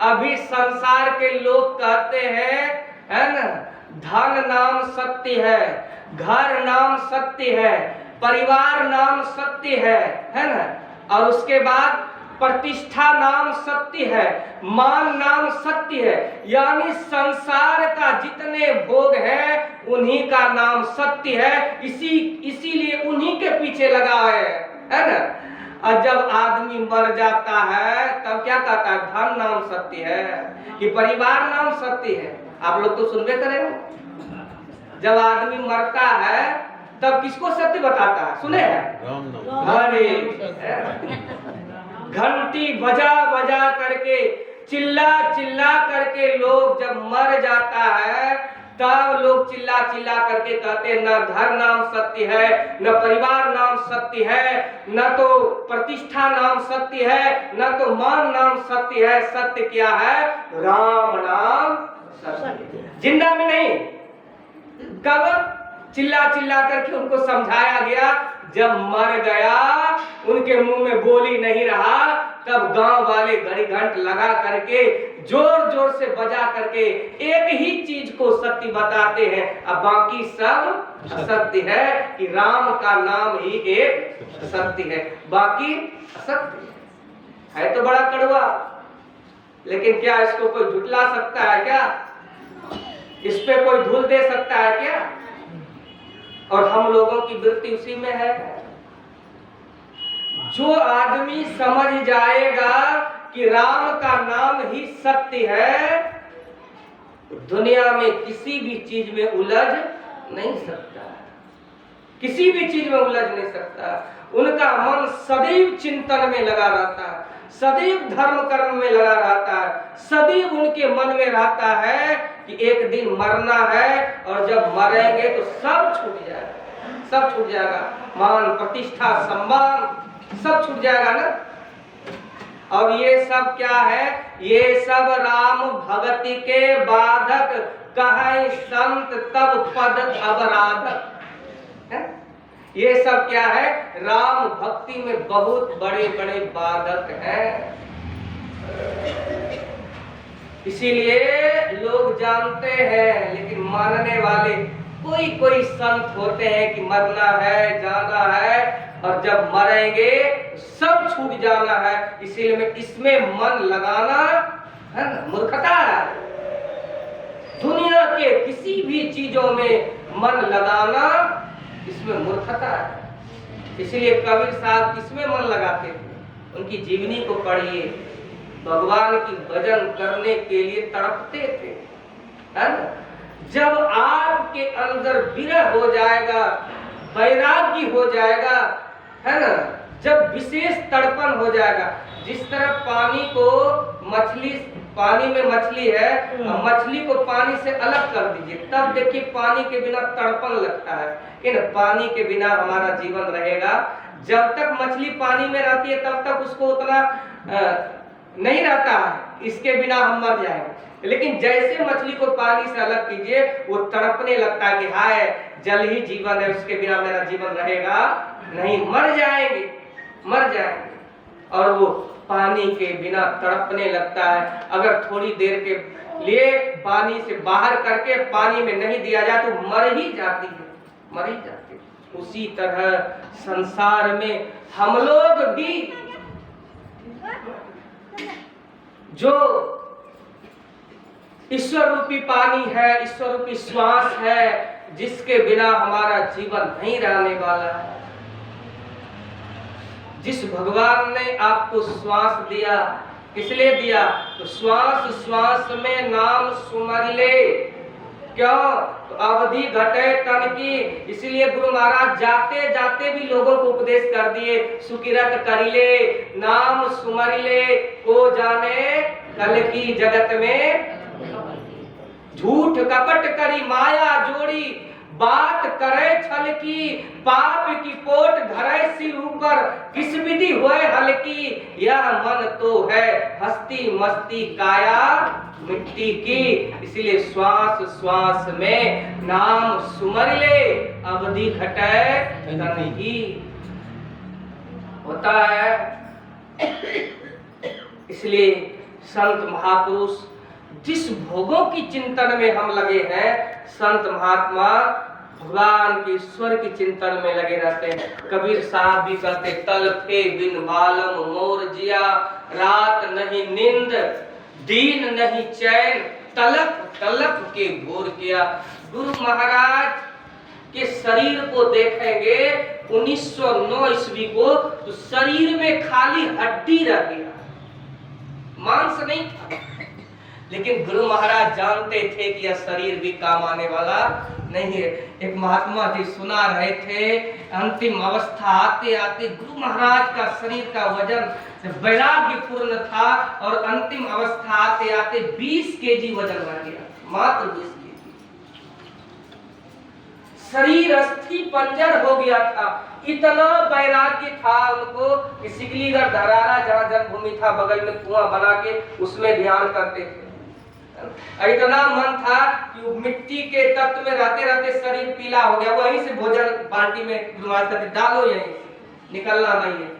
अभी संसार के लोग कहते हैं, है ना, धन नाम सत्य है, घर नाम सत्य है, परिवार नाम सत्य है ना, और उसके बाद प्रतिष्ठा नाम सत्य है, मान नाम सत्य है, यानी संसार का जितने भोग है उन्हीं का नाम सत्य है। इसीलिए उन्हीं के पीछे लगा है ना। और जब आदमी मर जाता है तब क्या कहता है, धन नाम सत्य है कि परिवार नाम सत्य है। आप लोग तो सुनबे करें, जब आदमी मरता है तब किसको सत्य बताता है, सुने हैं? अरे घंटी बजा बजा करके, चिल्ला चिल्ला करके लोग जब मर जाता है तब लोग चिल्ला चिल्ला करके कहते न घर नाम सत्य है, न परिवार नाम सत्य है, न तो प्रतिष्ठा नाम सत्य है, न तो मान नाम सत्य है। सत्य क्या है? राम नाम सत्य। जिंदा में नहीं, कब? चिल्ला चिल्ला करके उनको समझाया गया, जब मर गया उनके मुंह में बोली नहीं रहा तब गांव वाले घड़ी घंट लगा करके जोर जोर से बजा करके एक ही चीज को सत्य बताते हैं, अब बाकी सब असत्य है कि राम का नाम ही एक सत्य है, बाकी असत्य है। तो बड़ा कड़वा, लेकिन क्या इसको कोई झुटला सकता है क्या? इस पे कोई धूल दे सकता है क्या? और हम लोगों की वृत्ति उसी में है। जो आदमी समझ जाएगा कि राम का नाम ही सत्य है, दुनिया में किसी भी चीज में उलझ नहीं सकता, किसी भी चीज में उलझ नहीं सकता। उनका मन सदैव चिंतन में लगा रहता है, सदैव धर्म कर्म में लगा रहता है, सदैव उनके मन में रहता है कि एक दिन मरना है और जब मरेंगे तो सब छूट जाएगा, सब छूट जाएगा, मान प्रतिष्ठा सम्मान सब छूट जाएगा ना। और ये सब क्या है? ये सब राम भक्ति के बाधक, कहे संत तब पद अवराधक है। ये सब क्या है? राम भक्ति में बहुत बड़े बड़े बाधक हैं। इसीलिए लोग जानते हैं लेकिन मानने वाले कोई कोई संत होते हैं कि मरना है, जाना है, और जब मरेंगे सब छूट जाना है। इसीलिए मैं इसमें मन लगाना है ना मूर्खता है। दुनिया के किसी भी चीजों में मन लगाना इसमें मूर्खता है। इसलिए कबीर साहब किसमें मन लगाते थे? उनकी जीवनी को पढ़िए, भगवान की भजन करने के लिए तड़पते थे, है ना। जब आपके अंदर विरह हो जाएगा, वैराग्य हो जाएगा, है ना, जब विशेष तड़पन हो जाएगा, जिस तरह पानी को मछली, पानी में मछली है, मछली को पानी से अलग कर दीजिए, तब देखिए पानी के बिना तड़पन लगता है कि ना, पानी के बिना हमारा जीवन रहेगा। जब तक मछली पानी में रहती है तब तक उसको उतना नहीं रहता है, इसके बिना हम मर जाएंगे। लेकिन जैसे मछली को पानी से अलग कीजिए वो तड़पने लगता है कि हाय जल ही जीवन है, उसके बिना मेरा जीवन रहेगा नहीं, मर जाएंगे, मर जाएंगे। और वो पानी के बिना तड़पने लगता है। अगर थोड़ी देर के लिए पानी से बाहर करके पानी में नहीं दिया जाए तो मर ही जाती है, मर ही जाती है। उसी तरह संसार में हम लोग भी जो ईश्वर रूपी पानी है, ईश्वर रूपी श्वास है, जिसके बिना हमारा जीवन नहीं रहने वाला है। जिस भगवान ने आपको श्वास दिया, किसलिए दिया? तो श्वास श्वास में नाम सुमर ले। क्यों? तो अवधि घटे तन की। इसलिए गुरु महाराज जाते जाते भी लोगों को उपदेश कर दिए, सुकिरत करिले, नाम सुमरिले, को जाने कल की जगत में झूठ कपट करी माया जोड़ी, बात करे छल की, पाप की पोट धरे सिर ऊपर, किस विधि हुए हल्की, यह मन तो है हस्ती मस्ती काया मिट्टी की। इसलिए श्वास श्वास में नाम सुमर ले, अवधि घटे तन ही। होता है इसलिए संत महापुरुष जिस भोगों की चिंतन में हम लगे हैं, संत महात्मा भगवान के ईश्वर के चिंतन में लगे रहते हैं। कबीर साहब भी कहते, तलफे बिन बालम मोर जिया, रात नहीं नींद दिन नहीं चैन, तलप तलप के घोर किया। गुरु महाराज के शरीर को देखेंगे 1909 ईस्वी को, तो शरीर में खाली हड्डी रह गया, मांस नहीं था। लेकिन गुरु महाराज जानते थे कि यह शरीर भी काम आने वाला नहीं है। एक महात्मा जी सुना रहे थे, अंतिम अवस्था आते आते गुरु महाराज का शरीर का वजन वैराग्य पूर्ण था और अंतिम अवस्था आते आते 20 केजी वजन रह गया, मात्र 20 केजी। शरीर अस्थि पंजर हो गया था। इतना वैराग्य था उनको कि सिकलीगढ़ धरारा जहाँ जन्मभूमि था, बगल में कुआं बना के उसमें ध्यान करते थे। इतना मन था कि मिट्टी के तत्व में रहते रहते शरीर पीला हो गया, वहीं से भोजन बाल्टी में गुरुवार करते, डालो यहीं, निकलना नहीं है।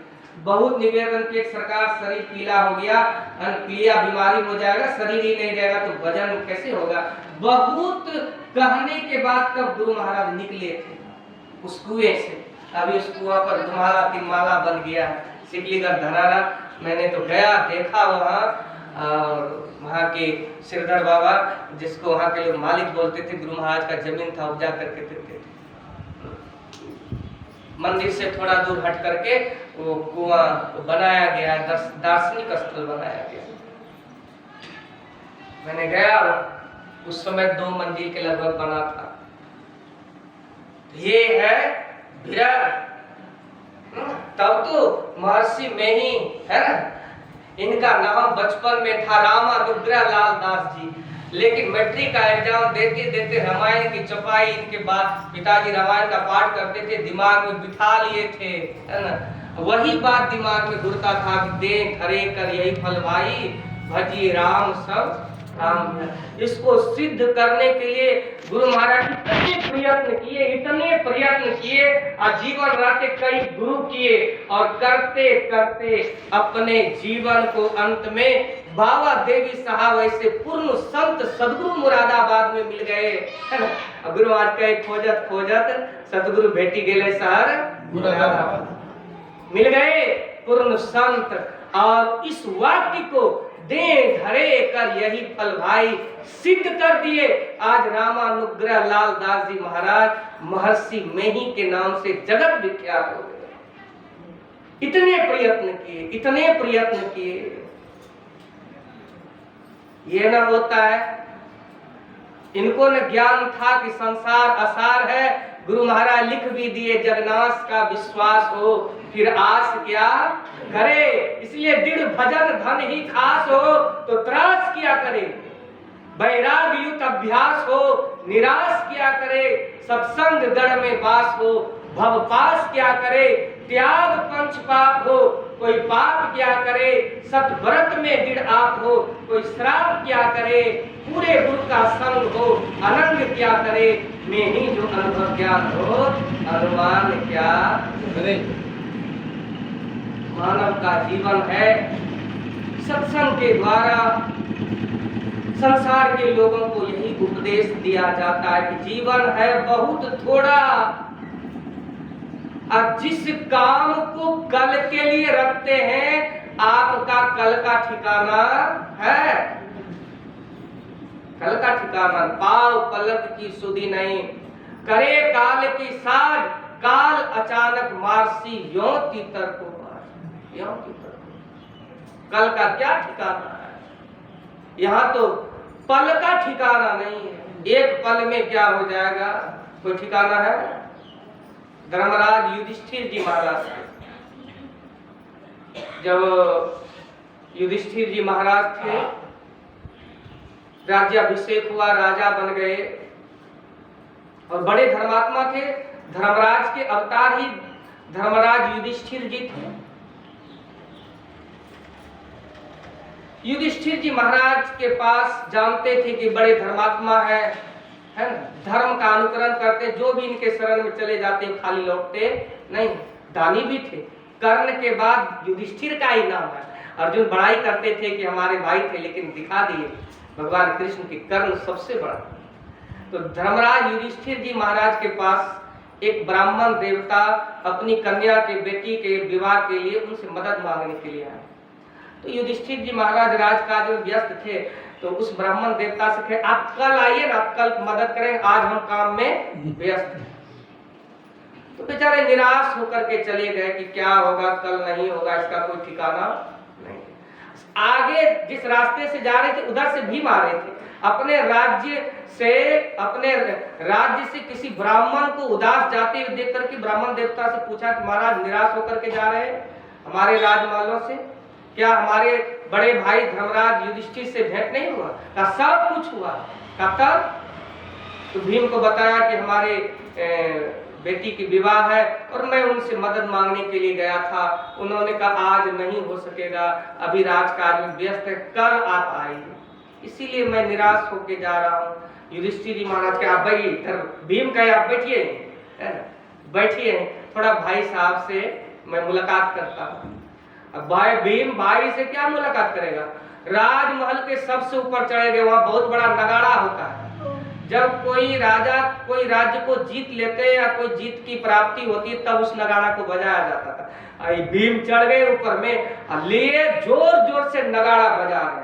बहुत निवेदन किए, सरकार शरीर पीला हो गया, पीलिया बीमारी हो जाएगा, शरीर ही नहीं रहेगा तो वजन कैसे होगा। बहुत कहने के बाद तब गुरु महाराज निकले थे उस कुएं से। अभी उस कुआं पर धुमाला तिमाला बन गया, सिकलीगढ़ धरारा। मैंने तो गया, देखा वहाँ, और वहाँ के सिरधर बाबा, जिसको वहाँ के लोग मालिक बोलते थे, गुरु महाराज का जमीन था, उपजा करके देते थे। मंदिर से थोड़ा दूर हट करके वो कुआं बनाया गया, दार्शनिक स्थल बनाया गया। मैंने गया, उस समय 2 मंजिल के लगभग बना था। ये है विराट, तब तो महर्षि में ही है ना, इनका नाम बचपन में था रामानुग्रह लाल दास जी। लेकिन मैट्रिक का एग्जाम देते देते रामायण की चपाई, इनके बाद पिताजी रामायण का पाठ करते थे, दिमाग में बिठा लिए थे, है ना। वही बात दिमाग में घुरता था कि दे खरे कर यही फल भाई, भजिए राम सब राम। इसको सिद्ध करने के लिए गुरु महाराज इतने प्रयत्न किए, आजीवन रात कई गुरु किए, और करते करते अपने जीवन को अंत में बाबा देवी साहब ऐसे पूर्ण संत सदगुरु मुरादाबाद में मिल गए, है ना। गुरु महाराज कहे खोजत खोजत सदगुरु भेटी गेले शहर मुरादाबाद, मिल गए पूर्ण संत। और इस वाक्य को दे धरे कर यही फल भाई सिद्ध कर दिए। आज रामानुग्रह लाल दास जी महाराज महर्षि मेही के नाम से जगत विख्यात हो गए। इतने प्रयत्न किए, इतने प्रयत्न किए, ये न होता है। इनको न ज्ञान था कि संसार असार है। गुरु महाराज लिख भी दिए, जगन्नाथ का विश्वास हो फिर आस क्या करे। इसलिए दृढ़ भजन धन ही खास हो तो त्रास किया करे, वैराग युक्त अभ्यास हो निराश किया करे, सत्संग गढ़ में वास हो भव पास क्या करे, त्याग पंच पाप हो कोई पाप क्या करे, सतव्रत में दृढ़ आप हो कोई श्राप क्या करे, पूरे गुरु का संग हो अनंग क्या करे, में ही जो अनुभव ज्ञान हो अनुमान क्या करे। मानव का जीवन है, सत्संग के द्वारा संसार के लोगों को यही उपदेश दिया जाता है कि जीवन है बहुत थोड़ा, और जिस काम को कल के लिए रखते हैं आपका कल का ठिकाना है। कल का ठिकाना पाव पलक की सुधि नहीं, करे काल की साज काल अचानक मारसी यों तीतर को मार, यों तीतर को। कल का क्या ठिकाना है, यहाँ तो पल का ठिकाना नहीं है। एक पल में क्या हो जाएगा कोई ठिकाना है। धर्मराज युधिष्ठिर जी महाराज, जब युधिष्ठिर जी महाराज थे, राज्याभिषेक हुआ, राजा बन गए, और बड़े धर्मात्मा थे। धर्मराज के अवतार ही धर्मराज युधिष्ठिर जी थे। युधिष्ठिर जी महाराज के पास जानते थे कि बड़े धर्मात्मा है ना, धर्म का अनुकरण करते, जो भी इनके शरण में चले जाते खाली लौटते नहीं, दानी भी थे। कर्ण के बाद युधिष्ठिर का ही नाम है। अर्जुन बड़ाई करते थे कि हमारे भाई थे, लेकिन दिखा दिए भगवान कृष्ण की कर्ण सबसे बड़ा। तो धर्मराज युधिष्ठिर जी महाराज के पास एक ब्राह्मण देवता अपनी कन्या के बेटी के विवाह के लिए उनसे मदद मांगने के लिए आए। तो युधिष्ठिर जी महाराज राजकाज में व्यस्त थे, तो उस ब्राह्मण देवता से कहे आप कल आइए ना, आप कल मदद करें, आज हम काम में व्यस्त हैं। तो बेचारे निराश होकर के चले गए कि क्या होगा, कल नहीं होगा, इसका कोई ठिकाना नहीं। आगे जिस रास्ते से जा रहे थे उधर से भीम आ रहे थे। अपने राज्य से किसी ब्राह्मण को उदास जाते हुए देख करके ब्राह्मण देवता से पूछा कि महाराज निराश होकर के जा रहे हैं हमारे राजमहलों से, क्या हमारे बड़े भाई धर्मराज युधिष्ठिर से भेंट नहीं हुआ? कहा सब कुछ हुआ। कहा तो भीम को बताया कि हमारे बेटी की विवाह है और मैं उनसे मदद मांगने के लिए गया था। उन्होंने कहा आज नहीं हो सकेगा, अभी राजकाज में व्यस्त है, कल आप आइए, इसीलिए मैं निराश होके जा रहा हूँ। युधिष्ठिर जी महाराज के आप बैठिए, भीम कहे आप बैठिए, बैठिए, थोड़ा भाई साहब से मैं मुलाकात करता हूँ। अब भाई भीम भाई से क्या मुलाकात करेगा? राजमहल के सबसे ऊपर चढ़े गए, वहां बहुत बड़ा नगाड़ा होता है। जब कोई राजा कोई राज्य को जीत लेते या कोई जीत की प्राप्ति होती तब उस नगाड़ा को बजाया जाता था। आई भीम चढ़ गए ऊपर में, लिए जोर जोर से नगाड़ा बजा रहे हैं।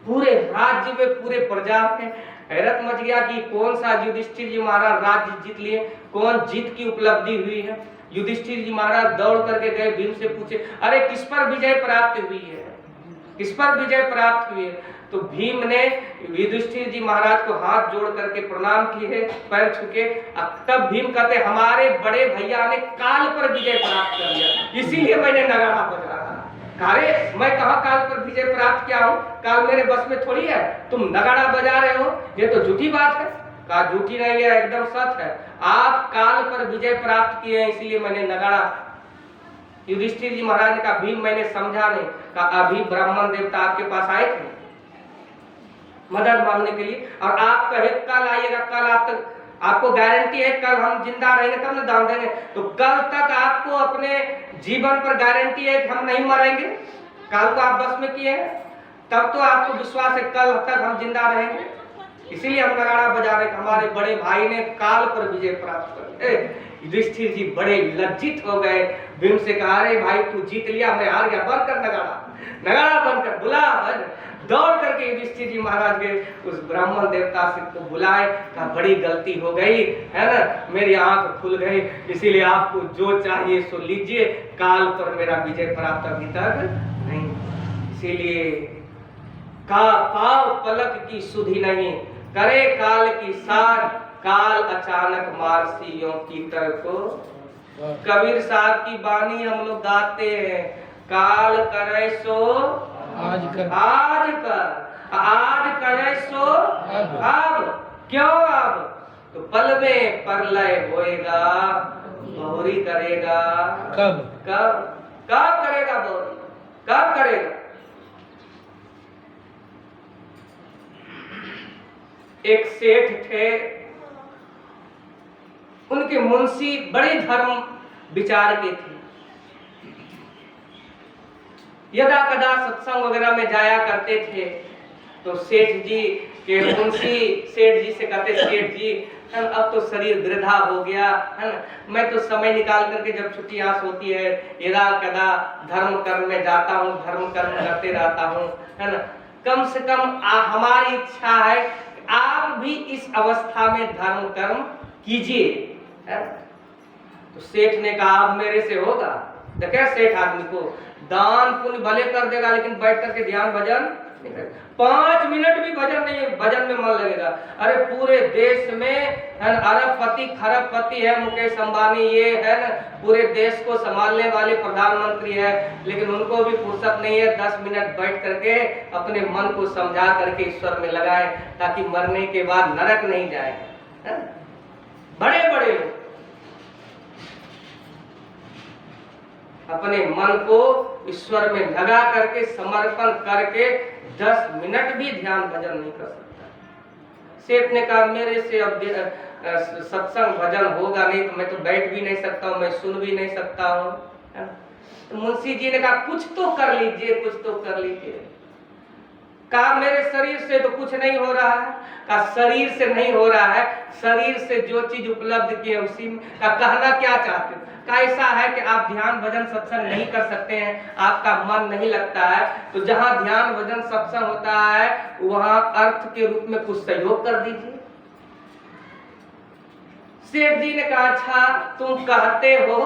पूरे राज्य में पूरे प्रजा में हैरत मच गया कि कौन सा युधिष्ठिर जी महाराज राज्य जीत लिए, कौन जीत की उपलब्धि हुई है। युधिष्ठिर जी महाराज दौड़ करके गए, भीम से पूछे अरे किस पर विजय प्राप्त हुई है, किस पर विजय प्राप्त हुई है? तो भीम ने युधिष्ठिर जी महाराज को हाथ जोड़ करके प्रणाम किए, पैर छुके। तब भीम कहते हमारे बड़े भैया ने काल पर विजय प्राप्त कर लिया, इसीलिए मैंने नगाड़ा बजा रहा। अरे मैं कहा काल पर विजय प्राप्त किया हूँ, काल मेरे बस में थोड़ी है, तुम नगाड़ा बजा रहे हो, ये तो झूठी बात है। कहा झूठी नहीं है, एकदम सच है, आप काल पर विजय प्राप्त किए हैं, इसलिए मैंने नगाड़ा। युधिष्ठिर जी महाराज ने कहा भीम मैंने समझा नहीं। कहा अभी ब्राह्मण देवता आपके पास आए थे मदद मांगने के लिए, और आप कहे कल आइएगा, कल आपको गारंटी है कल हम जिंदा रहेंगे तब ना दान देंगे, तो कल तक आपको अपने जीवन पर गारंटी है कि हम नहीं मरेंगे, काल को आप बस में किए हैं, तब तो आपको विश्वास है कल तक हम जिंदा रहेंगे, इसीलिए हम नगाड़ा बजा रहे। हमारे बड़े भाई ने काल पर विजय प्राप्त कर। युधिष्ठिर जी बड़े लज्जित हो गए, भीम से कहा अरे भाई तू जीत लिया, मैं हार गया, बंद कर नगाड़ा, नगाड़ा बंद कर, बुला। दौड़ करके युधिष्ठिर जी महाराज गए, उस ब्राह्मण देवता से को बुलाए, कहा बड़ी गलती हो गई है ना, मेरी आंख खुल गई, इसीलिए आपको जो चाहिए सो लीजिए, काल पर मेरा विजय प्राप्त अभी तक नहीं, इसीलिए का पाव पलक की सुधि नहीं, करे काल की सार, काल अचानक मारसियों की तर को। कबीर साहब की बानी हम लोग गाते हैं, काल करे सो आज कर, आज करे सो अब, क्यों अब? तो पल में प्रलय होएगा, बहुरी करेगा कब, कब करेगा बहुरी, कब करेगा? एक सेठ थे, उनके मुंशी बड़े धर्म विचार के थे, यदा कदा सत्संग वगैरह में जाया करते थे। तो सेठ जी के मुंशी सेठ जी से कहते सेठ जी अब तो शरीर वृद्धा हो गया है ना, मैं तो समय निकाल करके जब छुट्टियां होती है यदा कदा धर्म कर्म में जाता हूँ, धर्म कर्म करते रहता हूँ है ना, कम से कम हमारी इच्छा है आप भी इस अवस्था में धर्म कर्म कीजिए। तो सेठ ने कहा अब मेरे से होगा? देखे सेठ आदमी को दान पुण्य भले कर देगा लेकिन बैठ करके ध्यान भजन नहीं करेगा, 5 मिनट भी भजन नहीं, भजन में मन लगेगा। अरे पूरे देश में अरबपति खरबपति है, मुकेश अंबानी ये है ना, पूरे देश को संभालने वाले प्रधानमंत्री है, लेकिन उनको भी फुर्सत नहीं है 10 मिनट बैठ करके अपने मन को समझा करके ईश्वर में लगाए ताकि मरने के बाद नरक नहीं जाए। अपने मन को ईश्वर में लगा करके समर्पण करके 10 मिनट भी ध्यान भजन नहीं कर सकता। सेठ ने कहा मेरे से अब सत्संग भजन होगा नहीं, तो मैं तो बैठ भी नहीं सकता हूँ, मैं सुन भी नहीं सकता हूँ। तो मुंशी जी ने कहा कुछ तो कर लीजिए, कुछ तो कर लीजिए। कहा मेरे शरीर से तो कुछ नहीं हो रहा है। कहा शरीर से नहीं हो रहा है, शरीर से जो चीज उपलब्ध की है उसी में। कहा कहना क्या चाहते हो? कहा ऐसा है कि आप ध्यान भजन सत्संग नहीं कर सकते हैं, आपका मन नहीं लगता है, तो जहां ध्यान भजन सत्संग होता है वहां अर्थ के रूप में कुछ सहयोग कर दीजिए। सेठ जी ने कहा अच्छा तुम कहते हो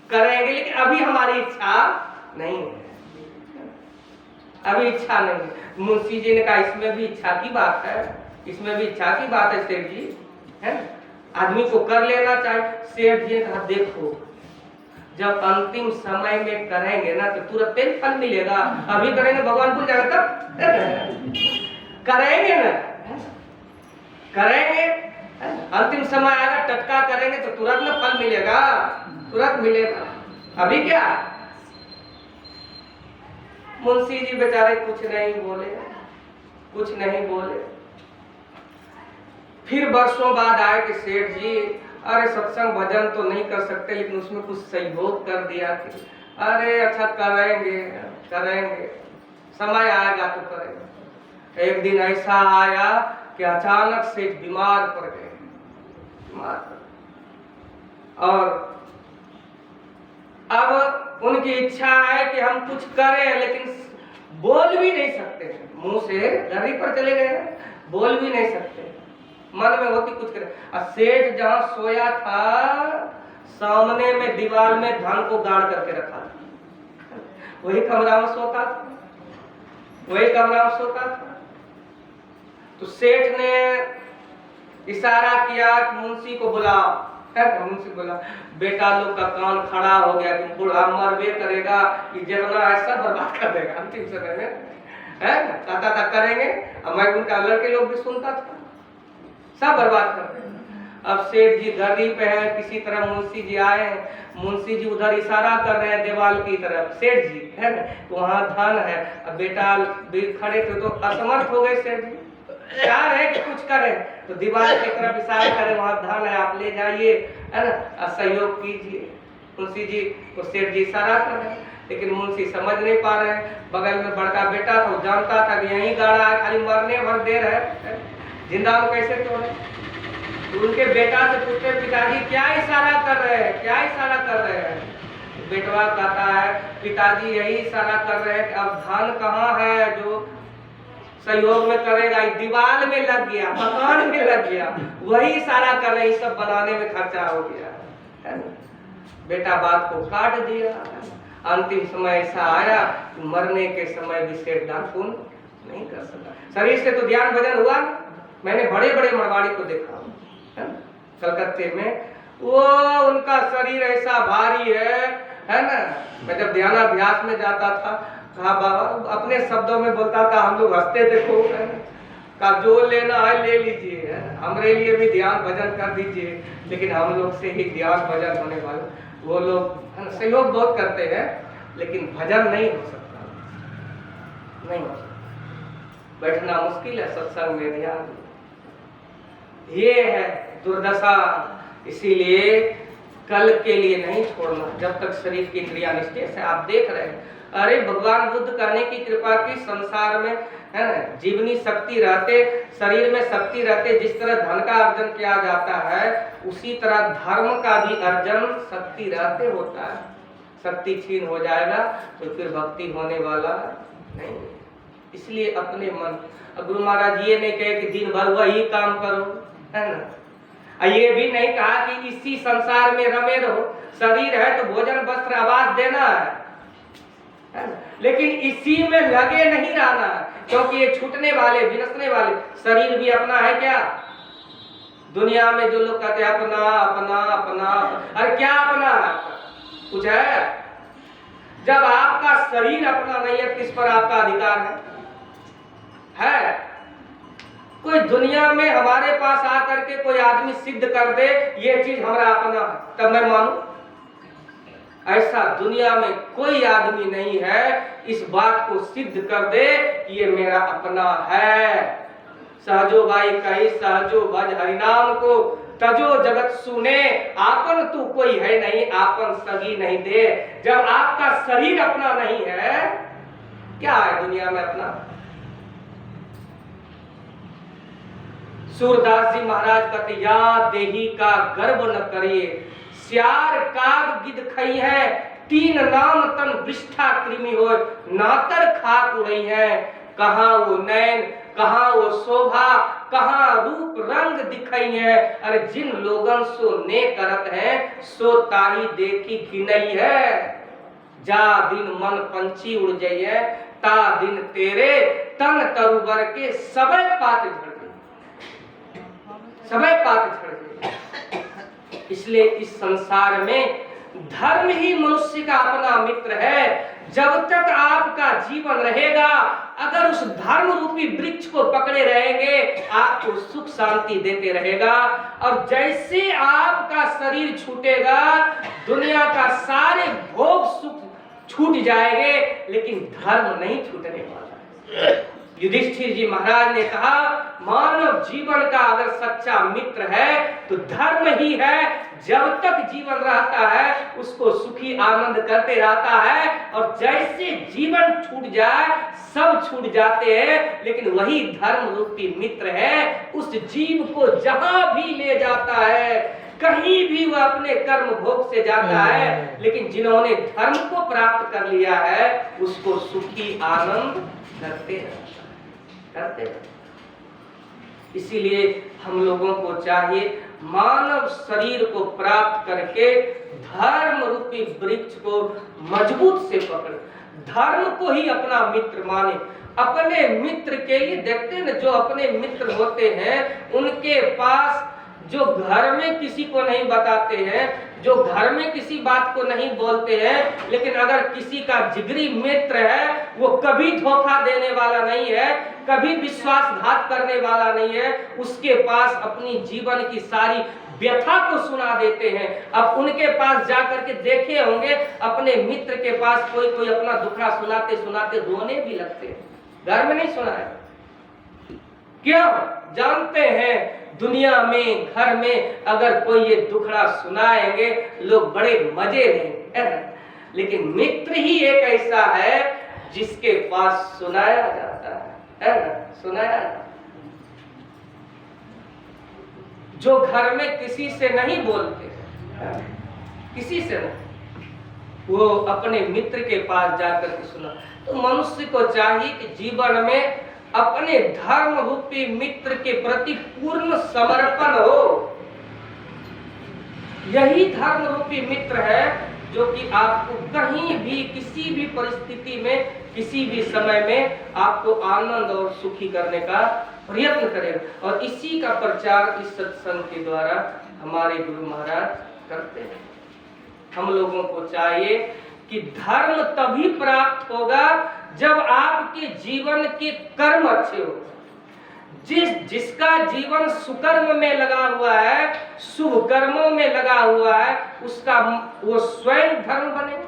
करेंगे, लेकिन अभी हमारी इच्छा नहीं है, अभी इच्छा नहीं है। मुंशी जी ने कहा इसमें भी इच्छा की बात है, इसमें भी इच्छा की बात है सेठ जी, है आदमी को कर लेना चाहिए। सेठ जी ने कहा देखो जब अंतिम समय में करेंगे ना तो तुरंत फल मिलेगा, अभी करेंगे भगवान भूल जाएगा, तब करेंगे ना, करेंगे अंतिम समय आएगा टटका करेंगे तो तुरंत ना फल मिलेगा, तुरंत मिलेगा। अभी क्या? मुंशी जी बेचारे कुछ नहीं बोले, कुछ नहीं बोले। फिर वर्षों बाद आए कि सेठ जी अरे सत्संग भजन तो नहीं कर सकते लेकिन उसमें कुछ सहयोग कर दिया कि अरे अच्छा करेंगे करेंगे, समय आएगा तो करेंगे। एक दिन ऐसा आया कि अचानक से बीमार पड़ गए, बीमार पड़ गए। और अब उनकी इच्छा है कि हम कुछ करें लेकिन बोल भी नहीं सकते, मुंह से धरती पर चले गए, बोल भी नहीं सकते, मन में होती कुछ करे। और सेठ जहां सोया था सामने में दीवार में धन को गाड़ करके रखा था, वही कमरा में सोता था, वही कमरा में सोता था। तो सेठ ने इशारा किया कि मुंशी को बुलाओ, मुंशी बोला बेटा लोग का कान खड़ा हो गया कि बूढ़ा मरबे करेगा कि जितना ऐसा बर्बाद कर देगा अंतिम समय में, है कहता था करेंगे। और मैं उनका लड़के लोग भी सुनता था, सब बर्बाद कर देगा। अब सेठ जी धरती पे है, किसी तरह मुंशी जी आए, मुंशी जी उधर इशारा कर रहे हैं दीवार की तरफ, सेठ जी है ना तो वहाँ धन है। अब बेटा भी खड़े थे तो असमर्थ हो गए सेठ जी, चाह रहे कि कुछ करें तो दीवार की तरफ इशारा करें वहां धन है आप ले जाइए, है ना सहयोग कीजिए। मुंशी जी को सेठ जी इशारा कर रहे हैं लेकिन मुंशी समझ नहीं पा रहे हैं। बगल में बड़का बेटा था, वो जानता था कि यही गाड़ा है, खाली मरने भर देर है, जिंदा में कैसे तोड़े। तो उनके बेटा से पूछते पिताजी क्या इशारा कर रहे हैं, क्या इशारा कर रहे हैं? बेटवा कहता है पिताजी यही इशारा कर रहे हैं कि अब धन कहाँ है जो सहयोग में करेगा, दीवार में लग गया, मकान में लग गया, वही इशारा कर रहे हैं, सब बनाने में खर्चा हो गया, है ना? बेटा बात को काट दिया। अंतिम समय ऐसा आया कि मरने के समय भी सेठ दाखुन नहीं कर सका। शरीर से तो ध्यान भजन हुआ, मैंने बड़े बड़े मरवाड़ी को देखा है कलकत्ते में, वो उनका शरीर ऐसा भारी है ना। मैं जब ध्यानाभ्यास में जाता था, कहा बाबा अपने शब्दों में बोलता था, हम लोग हंसते देखो, का जो लेना है ले लीजिए, हमारे लिए भी ध्यान भजन कर दीजिए, लेकिन हम लोग से ही ध्यान भजन होने वाले, वो लोग सहयोग बहुत करते हैं लेकिन भजन नहीं हो सकता, नहीं हो सकता, बैठना मुश्किल है सत्संग में ध्यान, ये है दुर्दशा। इसीलिए कल के लिए नहीं छोड़ना जब तक शरीर की इंद्रिया निश्चय से। आप देख रहे हैं अरे भगवान बुद्ध करने की कृपा की संसार में, है ना, जीवनी शक्ति रहते, शरीर में शक्ति रहते, जिस तरह धन का अर्जन किया जाता है उसी तरह धर्म का भी अर्जन शक्ति रहते होता है। शक्ति छीन हो जाएगा तो फिर भक्ति होने वाला नहीं। इसलिए अपने मन, गुरु महाराज ये नहीं कहे कि दिन भर वही काम करो, है ना, ये भी नहीं कहा कि इसी संसार में रमे रहो, शरीर है तो भोजन वस्त्र आवास देना है, लेकिन इसी में लगे नहीं रहना, क्योंकि ये छूटने वाले विनसने वाले, शरीर भी अपना है क्या? दुनिया में जो लोग कहते हैं अपना अपना अपना, अरे क्या अपना है? कुछ है? जब आपका शरीर अपना नहीं है किस पर आपका अधिकार है? कोई दुनिया में हमारे पास आकर के कोई आदमी सिद्ध कर दे ये चीज हमारा अपना है, तब मैं मानूं, ऐसा दुनिया में कोई आदमी नहीं है इस बात को सिद्ध कर दे कि ये मेरा अपना है। सहजो भाई कही सहजो भज हरिनाम को, तजो जगत सुने आपन तू कोई है नहीं, आपन सगी नहीं दे। जब आपका शरीर अपना नहीं है, क्या है दुनिया में अपना? सूरदास जी महाराज कहते या देही का गर्व न करिए, श्यार काग गिद खई है, तीन नाम तन विष्ठा कृमि हो, नातर खाक उड़ई है। कहाँ वो नैन, कहाँ वो शोभा, कहाँ रूप रंग दिखई है। अरे जिन लोगन सो ने करत है, सो ताही देखी घिनई है। जा दिन मन पंछी उड़ जाइए, ता दिन तेरे तन तरुबर के सबे पात झड़ गए, सबे पात झड़ गए। इसलिए इस संसार में धर्म ही मनुष्य का अपना मित्र है। जब तक आपका जीवन रहेगा, अगर उस धर्म रूपी वृक्ष को पकड़े रहेंगे, आपको सुख शांति देते रहेगा। और जैसे आपका शरीर छूटेगा, दुनिया का सारे भोग सुख छूट जाएंगे, लेकिन धर्म नहीं छूटने वाला है। युधिष्ठिर जी महाराज ने कहा, मानव जीवन का अगर सच्चा मित्र है तो धर्म ही है। जब तक जीवन रहता है उसको सुखी आनंद करते रहता है, और जैसे जीवन छूट जाए सब छूट जाते हैं, लेकिन वही धर्म रूपी मित्र है। उस जीव को जहां भी ले जाता है, कहीं भी वह अपने कर्म भोग से जाता है, लेकिन जिन्होंने धर्म को प्राप्त कर लिया है उसको सुखी आनंद करते रहते। इसीलिए हम लोगों को चाहिए मानव शरीर को प्राप्त करके धर्म रूपी वृक्ष को मजबूत से पकड़े, धर्म को ही अपना मित्र माने। अपने मित्र के लिए देखते हैं ना, जो अपने मित्र होते हैं उनके पास जो घर में किसी को नहीं बताते हैं, जो घर में किसी बात को नहीं बोलते हैं, लेकिन अगर किसी का जिगरी मित्र है, वो कभी धोखा देने वाला नहीं है, कभी विश्वासघात करने वाला नहीं है, उसके पास अपनी जीवन की सारी व्यथा को सुना देते हैं। अब उनके पास जाकर के देखे होंगे, अपने मित्र के पास कोई कोई अपना दुखड़ा सुनाते सुनाते रोने भी लगते हैं। घर में नहीं सुना है, क्यों? जानते हैं दुनिया में, घर में अगर कोई ये दुखड़ा सुनाएंगे लोग बड़े मजे लेंगे, लेकिन मित्र ही एक ऐसा है जिसके पास सुनाया जाता है ना, सुनाया जाता। जो घर में किसी से नहीं बोलते, किसी से नहीं, वो अपने मित्र के पास जाकर के सुना। तो मनुष्य को चाहिए कि जीवन में अपने धर्म रूपी मित्र के प्रति पूर्ण समर्पण हो। यही धर्म रूपी मित्र है जो कि आपको कहीं भी किसी भी परिस्थिति में किसी भी समय में आपको आनंद और सुखी करने का प्रयत्न करेगा। और इसी का प्रचार इस सत्संग के द्वारा हमारे गुरु महाराज करते हैं। हम लोगों को चाहिए कि धर्म तभी प्राप्त होगा जब आपके जीवन के कर्म अच्छे हो। जिसका जीवन सुकर्म में लगा हुआ है, शुभ कर्मों में लगा हुआ है, उसका वो स्वयं धर्म बनेगा।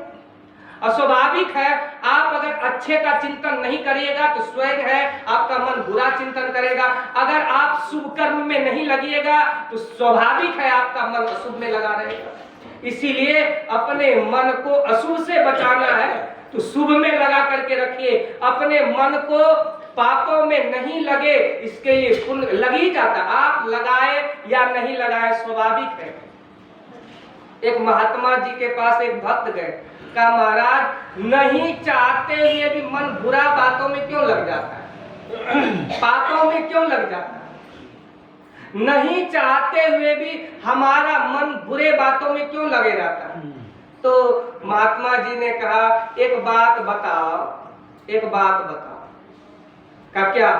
अस्वाभाविक है, आप अगर अच्छे का चिंतन नहीं करिएगा तो स्वयं है आपका मन बुरा चिंतन करेगा। अगर आप शुभ कर्म में नहीं लगिएगा तो स्वाभाविक है आपका मन अशुभ में लगा रहेगा। इसीलिए अपने मन को अशुभ से बचाना है तो शुभ में लगा करके रखिए। अपने मन को पापों में नहीं लगे, इसके लिए पुण्य लग ही जाता। आप लगाए या नहीं लगाए स्वाभाविक है। एक महात्मा जी के पास एक भक्त गए, कहा महाराज नहीं चाहते हुए भी मन बुरा बातों में क्यों लग जाता है, पापों में क्यों लग जाता है? नहीं चाहते हुए भी हमारा मन बुरे बातों में क्यों लगे रहता है? तो महात्मा जी ने कहा एक बात बताओ, एक बात बताओ। का क्या?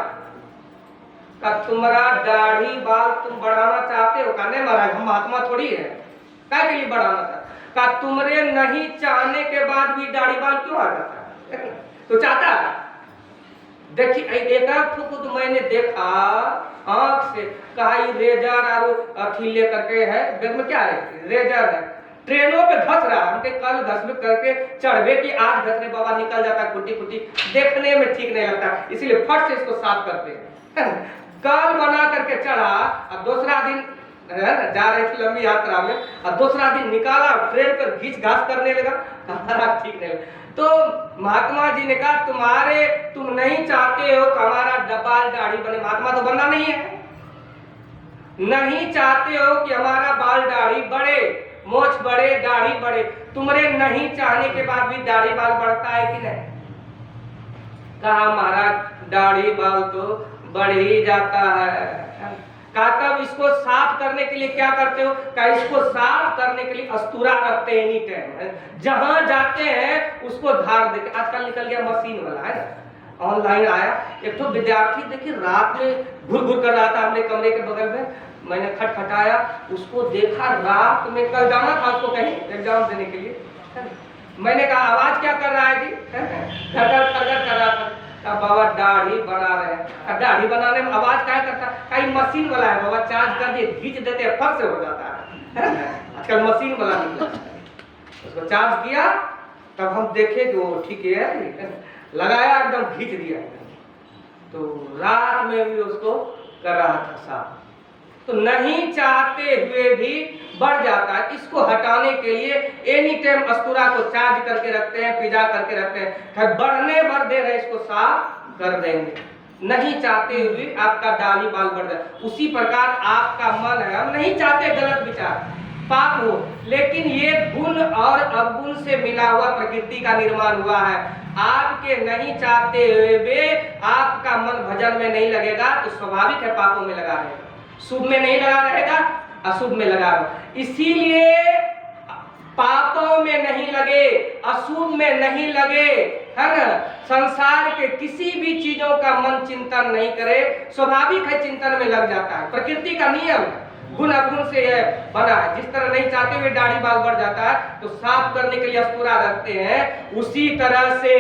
का तुम्हारा दाढ़ी बाल तुम बढ़ाना चाहते हो? का नहीं महाराज, हम महात्मा थोड़ी है, क्या के लिए बढ़ाना चाहते? का तुम्हारे नहीं चाहने के बाद भी दाढ़ी बाल क्यों आ जाता है? तो चाहता है। देखिए एक तो मैंने देखा आंख से, कहा ये रेजर और अथी लेकर के है, बैग में क्या है? रेजर है, ट्रेनों पे घस रहा है, हमके कल घस करके चढ़वे कि आज घसने बाबा निकल जाता है कुटी कुटी, देखने में ठीक नहीं लगता, इसीलिए फट से इसको साफ करते हैं। कल बना करके चढ़ा और दूसरा दिन जा रहे थे लंबी यात्रा में और दूसरा दिन निकाला, ट्रेन पर घींच घास करने लगा, हमारा ठीक नहीं लगा। तो महात्मा जी ने कहा तुम नहीं चाहते हो कि हमारा बाल दाढ़ी बने, महात्मा तो बनना नहीं है, नहीं चाहते हो कि हमारा बाल दाढ़ी बढ़े, मोछ बढ़े, दाढ़ी बढ़े, तुम्हारे नहीं चाहने के बाद भी दाढ़ी बाल बढ़ता है कि नहीं? कहा महाराज दाढ़ी बाल तो बढ़ ही जाता है। कहा तब इसको साफ करने के लिए क्या करते हो? कहा इसको साफ करने के लिए अस्तूरा रखते हैं एनी टाइम, जहां जाते हैं उसको धार देते। आजकल निकल गया मशीन वाला है ना, ऑनलाइन आया। एक तो विद्यार्थी देखिए रात में घुर घुर कर रहा था हमने कमरे के बगल में, मैंने खटखटाया, उसको देखा रात में, कल जाना था उसको कहीं एग्जाम देने के लिए। मैंने कहा आवाज क्या कर रहा है जी? खटर खटर कर रहा था। कहा बाबा दाढ़ी बना रहे हैं। दाढ़ी बनाने में आवाज क्या करता? कहीं मशीन वाला है बाबा, चार्ज कर दिए खींच देते हैं फट से हो जाता है। आजकल मशीन वाला निकला, उसको चार्ज किया तब हम देखे कि वो ठीक है, लगाया एकदम खींच दिया। तो रात में भी उसको कर रहा था साफ। तो नहीं चाहते हुए भी बढ़ जाता है, इसको हटाने के लिए एनी टाइम अस्तूरा को चार्ज करके रखते हैं, पिजा करके रखते हैं, बढ़ने भर दे रहे इसको साफ कर देंगे। नहीं चाहते हुए आपका दाढ़ी बाल बढ़ जाए, उसी प्रकार आपका मन है, हम नहीं चाहते गलत विचार पाप हो, लेकिन ये गुण और अवगुण से मिला हुआ प्रकृति का निर्माण हुआ है। आपके नहीं चाहते हुए भी आपका मन भजन में नहीं लगेगा तो स्वाभाविक है पापों में लगा रहेगा, शुभ में नहीं लगा रहेगा, अशुभ में लगा रहेगा। इसीलिए पापों में नहीं लगे, अशुभ में नहीं लगे, है ना, संसार के किसी भी चीजों का मन चिंतन नहीं करे, स्वाभाविक है चिंतन में लग जाता है, प्रकृति का नियम है, गुण अवगुण से यह बना है। जिस तरह नहीं चाहते हुए दाढ़ी बाल बढ़ जाता है तो साफ करने के लिए अस्तूरा रखते हैं, उसी तरह से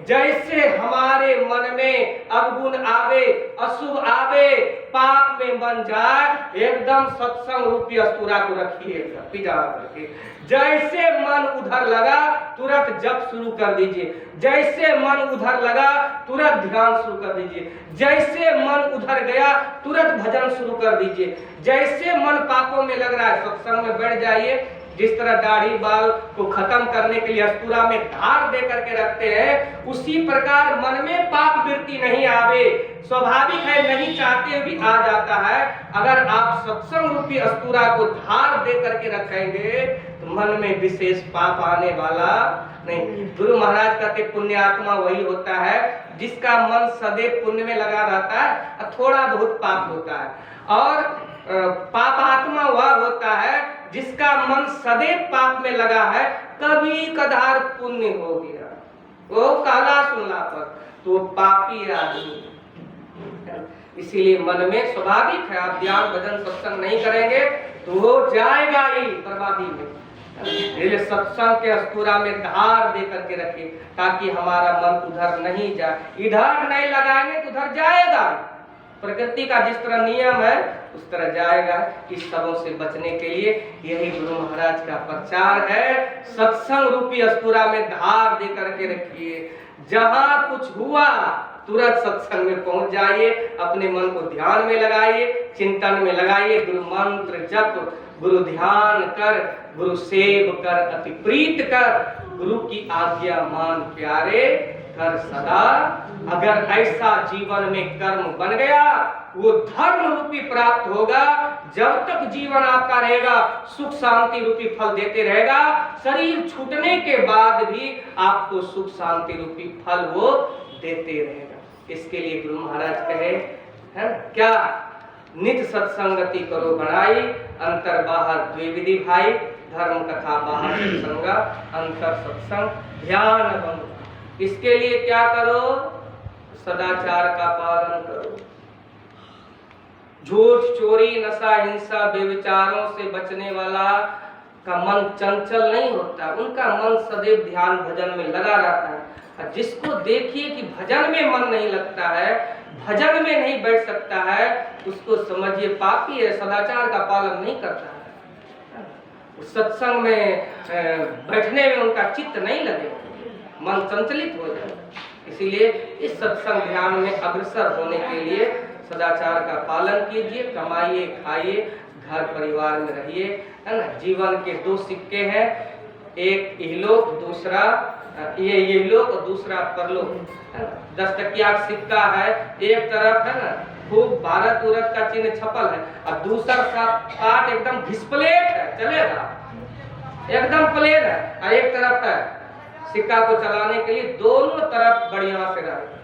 जैसे हमारे मन में अवगुण आवे, अशुभ आवे, पाप में बन जाए, एकदम सत्संग रूपी अस्तूरा को रखिए पिजा करके। जैसे मन उधर लगा तुरंत जप शुरू कर दीजिए, जैसे मन उधर लगा तुरंत ध्यान शुरू कर दीजिए, जैसे मन उधर गया तुरंत भजन शुरू कर दीजिए, जैसे मन पापों में लग रहा है सत्संग में बैठ जाइए। जिस तरह दाढ़ी बाल को खत्म करने के लिए अस्तूरा में धार दे करके रखते हैं, उसी प्रकार मन में पाप वृत्ति नहीं आवे, स्वाभाविक है नहीं चाहते भी आ जाता है। अगर आप सत्संग रूपी अस्तूरा को धार दे करके रखेंगे तो मन में विशेष पाप आने वाला नहीं। गुरु महाराज कहते पुण्यात्मा वही होता है जिसका मन सदैव पुण्य में लगा रहता है, थोड़ा बहुत पाप होता है, और पापात्मा वह होता है जिसका मन सदैव पाप में लगा है, कभी कदार पुण्य हो गया, वो कहला सुनला पर तो पापी आदमी। इसीलिए मन में स्वाभाविक है, आप ध्यान भजन सत्संग नहीं करेंगे तो वो जाएगा ही बर्बादी में। इसलिए सत्संग के अस्तूरा में धार दे करके रखिए ताकि हमारा मन उधर नहीं जाए, इधर नहीं लगाएंगे तो उधर जाएगा। प्रकृति का जिस तरह नियम है उस तरह जाएगा। इस सबों से बचने के लिए यही गुरु महाराज का प्रचार है, सत्संग रूपी अस्तूरा में धार दे करके रखिए। जहां कुछ हुआ तुरंत सत्संग में पहुंच जाइए, अपने मन को ध्यान में लगाइए, चिंतन में लगाइए, गुरु मंत्र जप, गुरु ध्यान कर, गुरु सेव कर, अति प्रीत कर, गुरु की आज्ञा मान प्यारे कर सदा। अगर ऐसा जीवन में कर्म बन गया वो धर्म रूपी प्राप्त होगा। जब तक जीवन आपका रहेगा सुख शांति रूपी फल देते रहेगा, शरीर छूटने के बाद भी आपको सुख शांति रूपी फल वो देते रहेगा। इसके लिए गुरु महाराज कहे है क्या, नित सत्संगति करो बढ़ाई, अंतर बाहर द्विविधि भाई, धर्म कथा बाहर सत्संग, अंतर सत्संग ध्यान भंग। इसके लिए क्या करो, सदाचार का पालन करो, झूठ चोरी नशा हिंसा बेविचारों से बचने वाला का मन चंचल नहीं होता, उनका मन सदैव ध्यान भजन में लगा रहता है। और जिसको देखिए कि भजन में मन नहीं लगता है, भजन में नहीं बैठ सकता है, उसको समझिए पापी है, सदाचार का पालन नहीं करता है। उस सत्संग में बैठने में उनका चित्त नहीं लगे, मन संचलित हो जाए। इसीलिए इस सत्संग ध्यान में अग्रसर होने के लिए सदाचार का पालन कीजिए, कमाइए, खाइए, घर परिवार में रहिए, है ना। जीवन के दो सिक्के हैं, एक इहलोक, दूसरा ये लोक और दूसरा परलोक, है ना। 10 टकिया का सिक्का है, एक तरफ है ना खूब भारत उरत का चिन्ह छपल है और दूसरा पार्ट एकदम घिसपलेट है, चलेगा एकदम प्लेन है, और एक तरफ है सिक्का को चलाने के लिए दोनों तरफ बढ़िया से रहे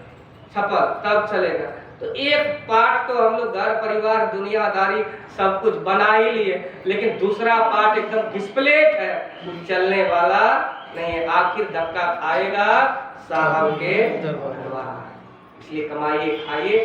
छपल, तब चलेगा। तो एक पार्ट तो हम लोग घर परिवार दुनियादारी सब कुछ बना ही लिए, लेकिन दूसरा पार्ट एकदम डिस्प्लेट है, चलने वाला नहीं, आखिर धक्का खाएगा साहब के दरबार। इसलिए कमाइए, खाइए,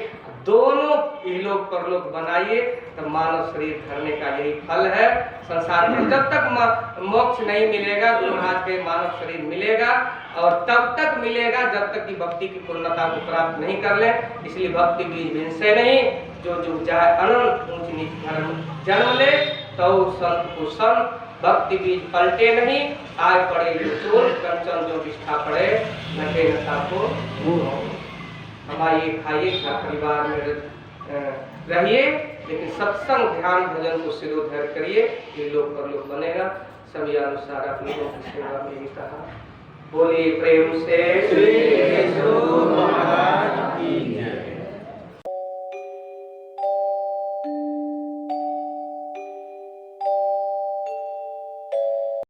दोनों इहलोक परलोक बनाइए, तो मानव शरीर धरने का यही फल है। संसार में जब तक मोक्ष नहीं मिलेगा, गुरु महाराज के मानव शरीर मिलेगा, और तब तक मिलेगा जब तक कि भक्ति की पूर्णता को प्राप्त नहीं कर ले। इसलिए भक्ति बीज भिनसे नहीं, जो जुग जाए अनंत ऊंच नीच धर्म जन्म ले, तो संत को संत, भक्ति बीज पलटे नहीं, आय पड़े चोर, कंचन जो निष्ठा पड़े, नटे नशा को कमाइए, खाइए, घर परिवार में रहिए, लेकिन सत्संग ध्यान भजन को सिरोधर करिए, ये लोग परलोक बनेगा। सभी अनुसार अपनी सेवा में ही कहा। बोलिए प्रेम से श्री केशव महाराज की।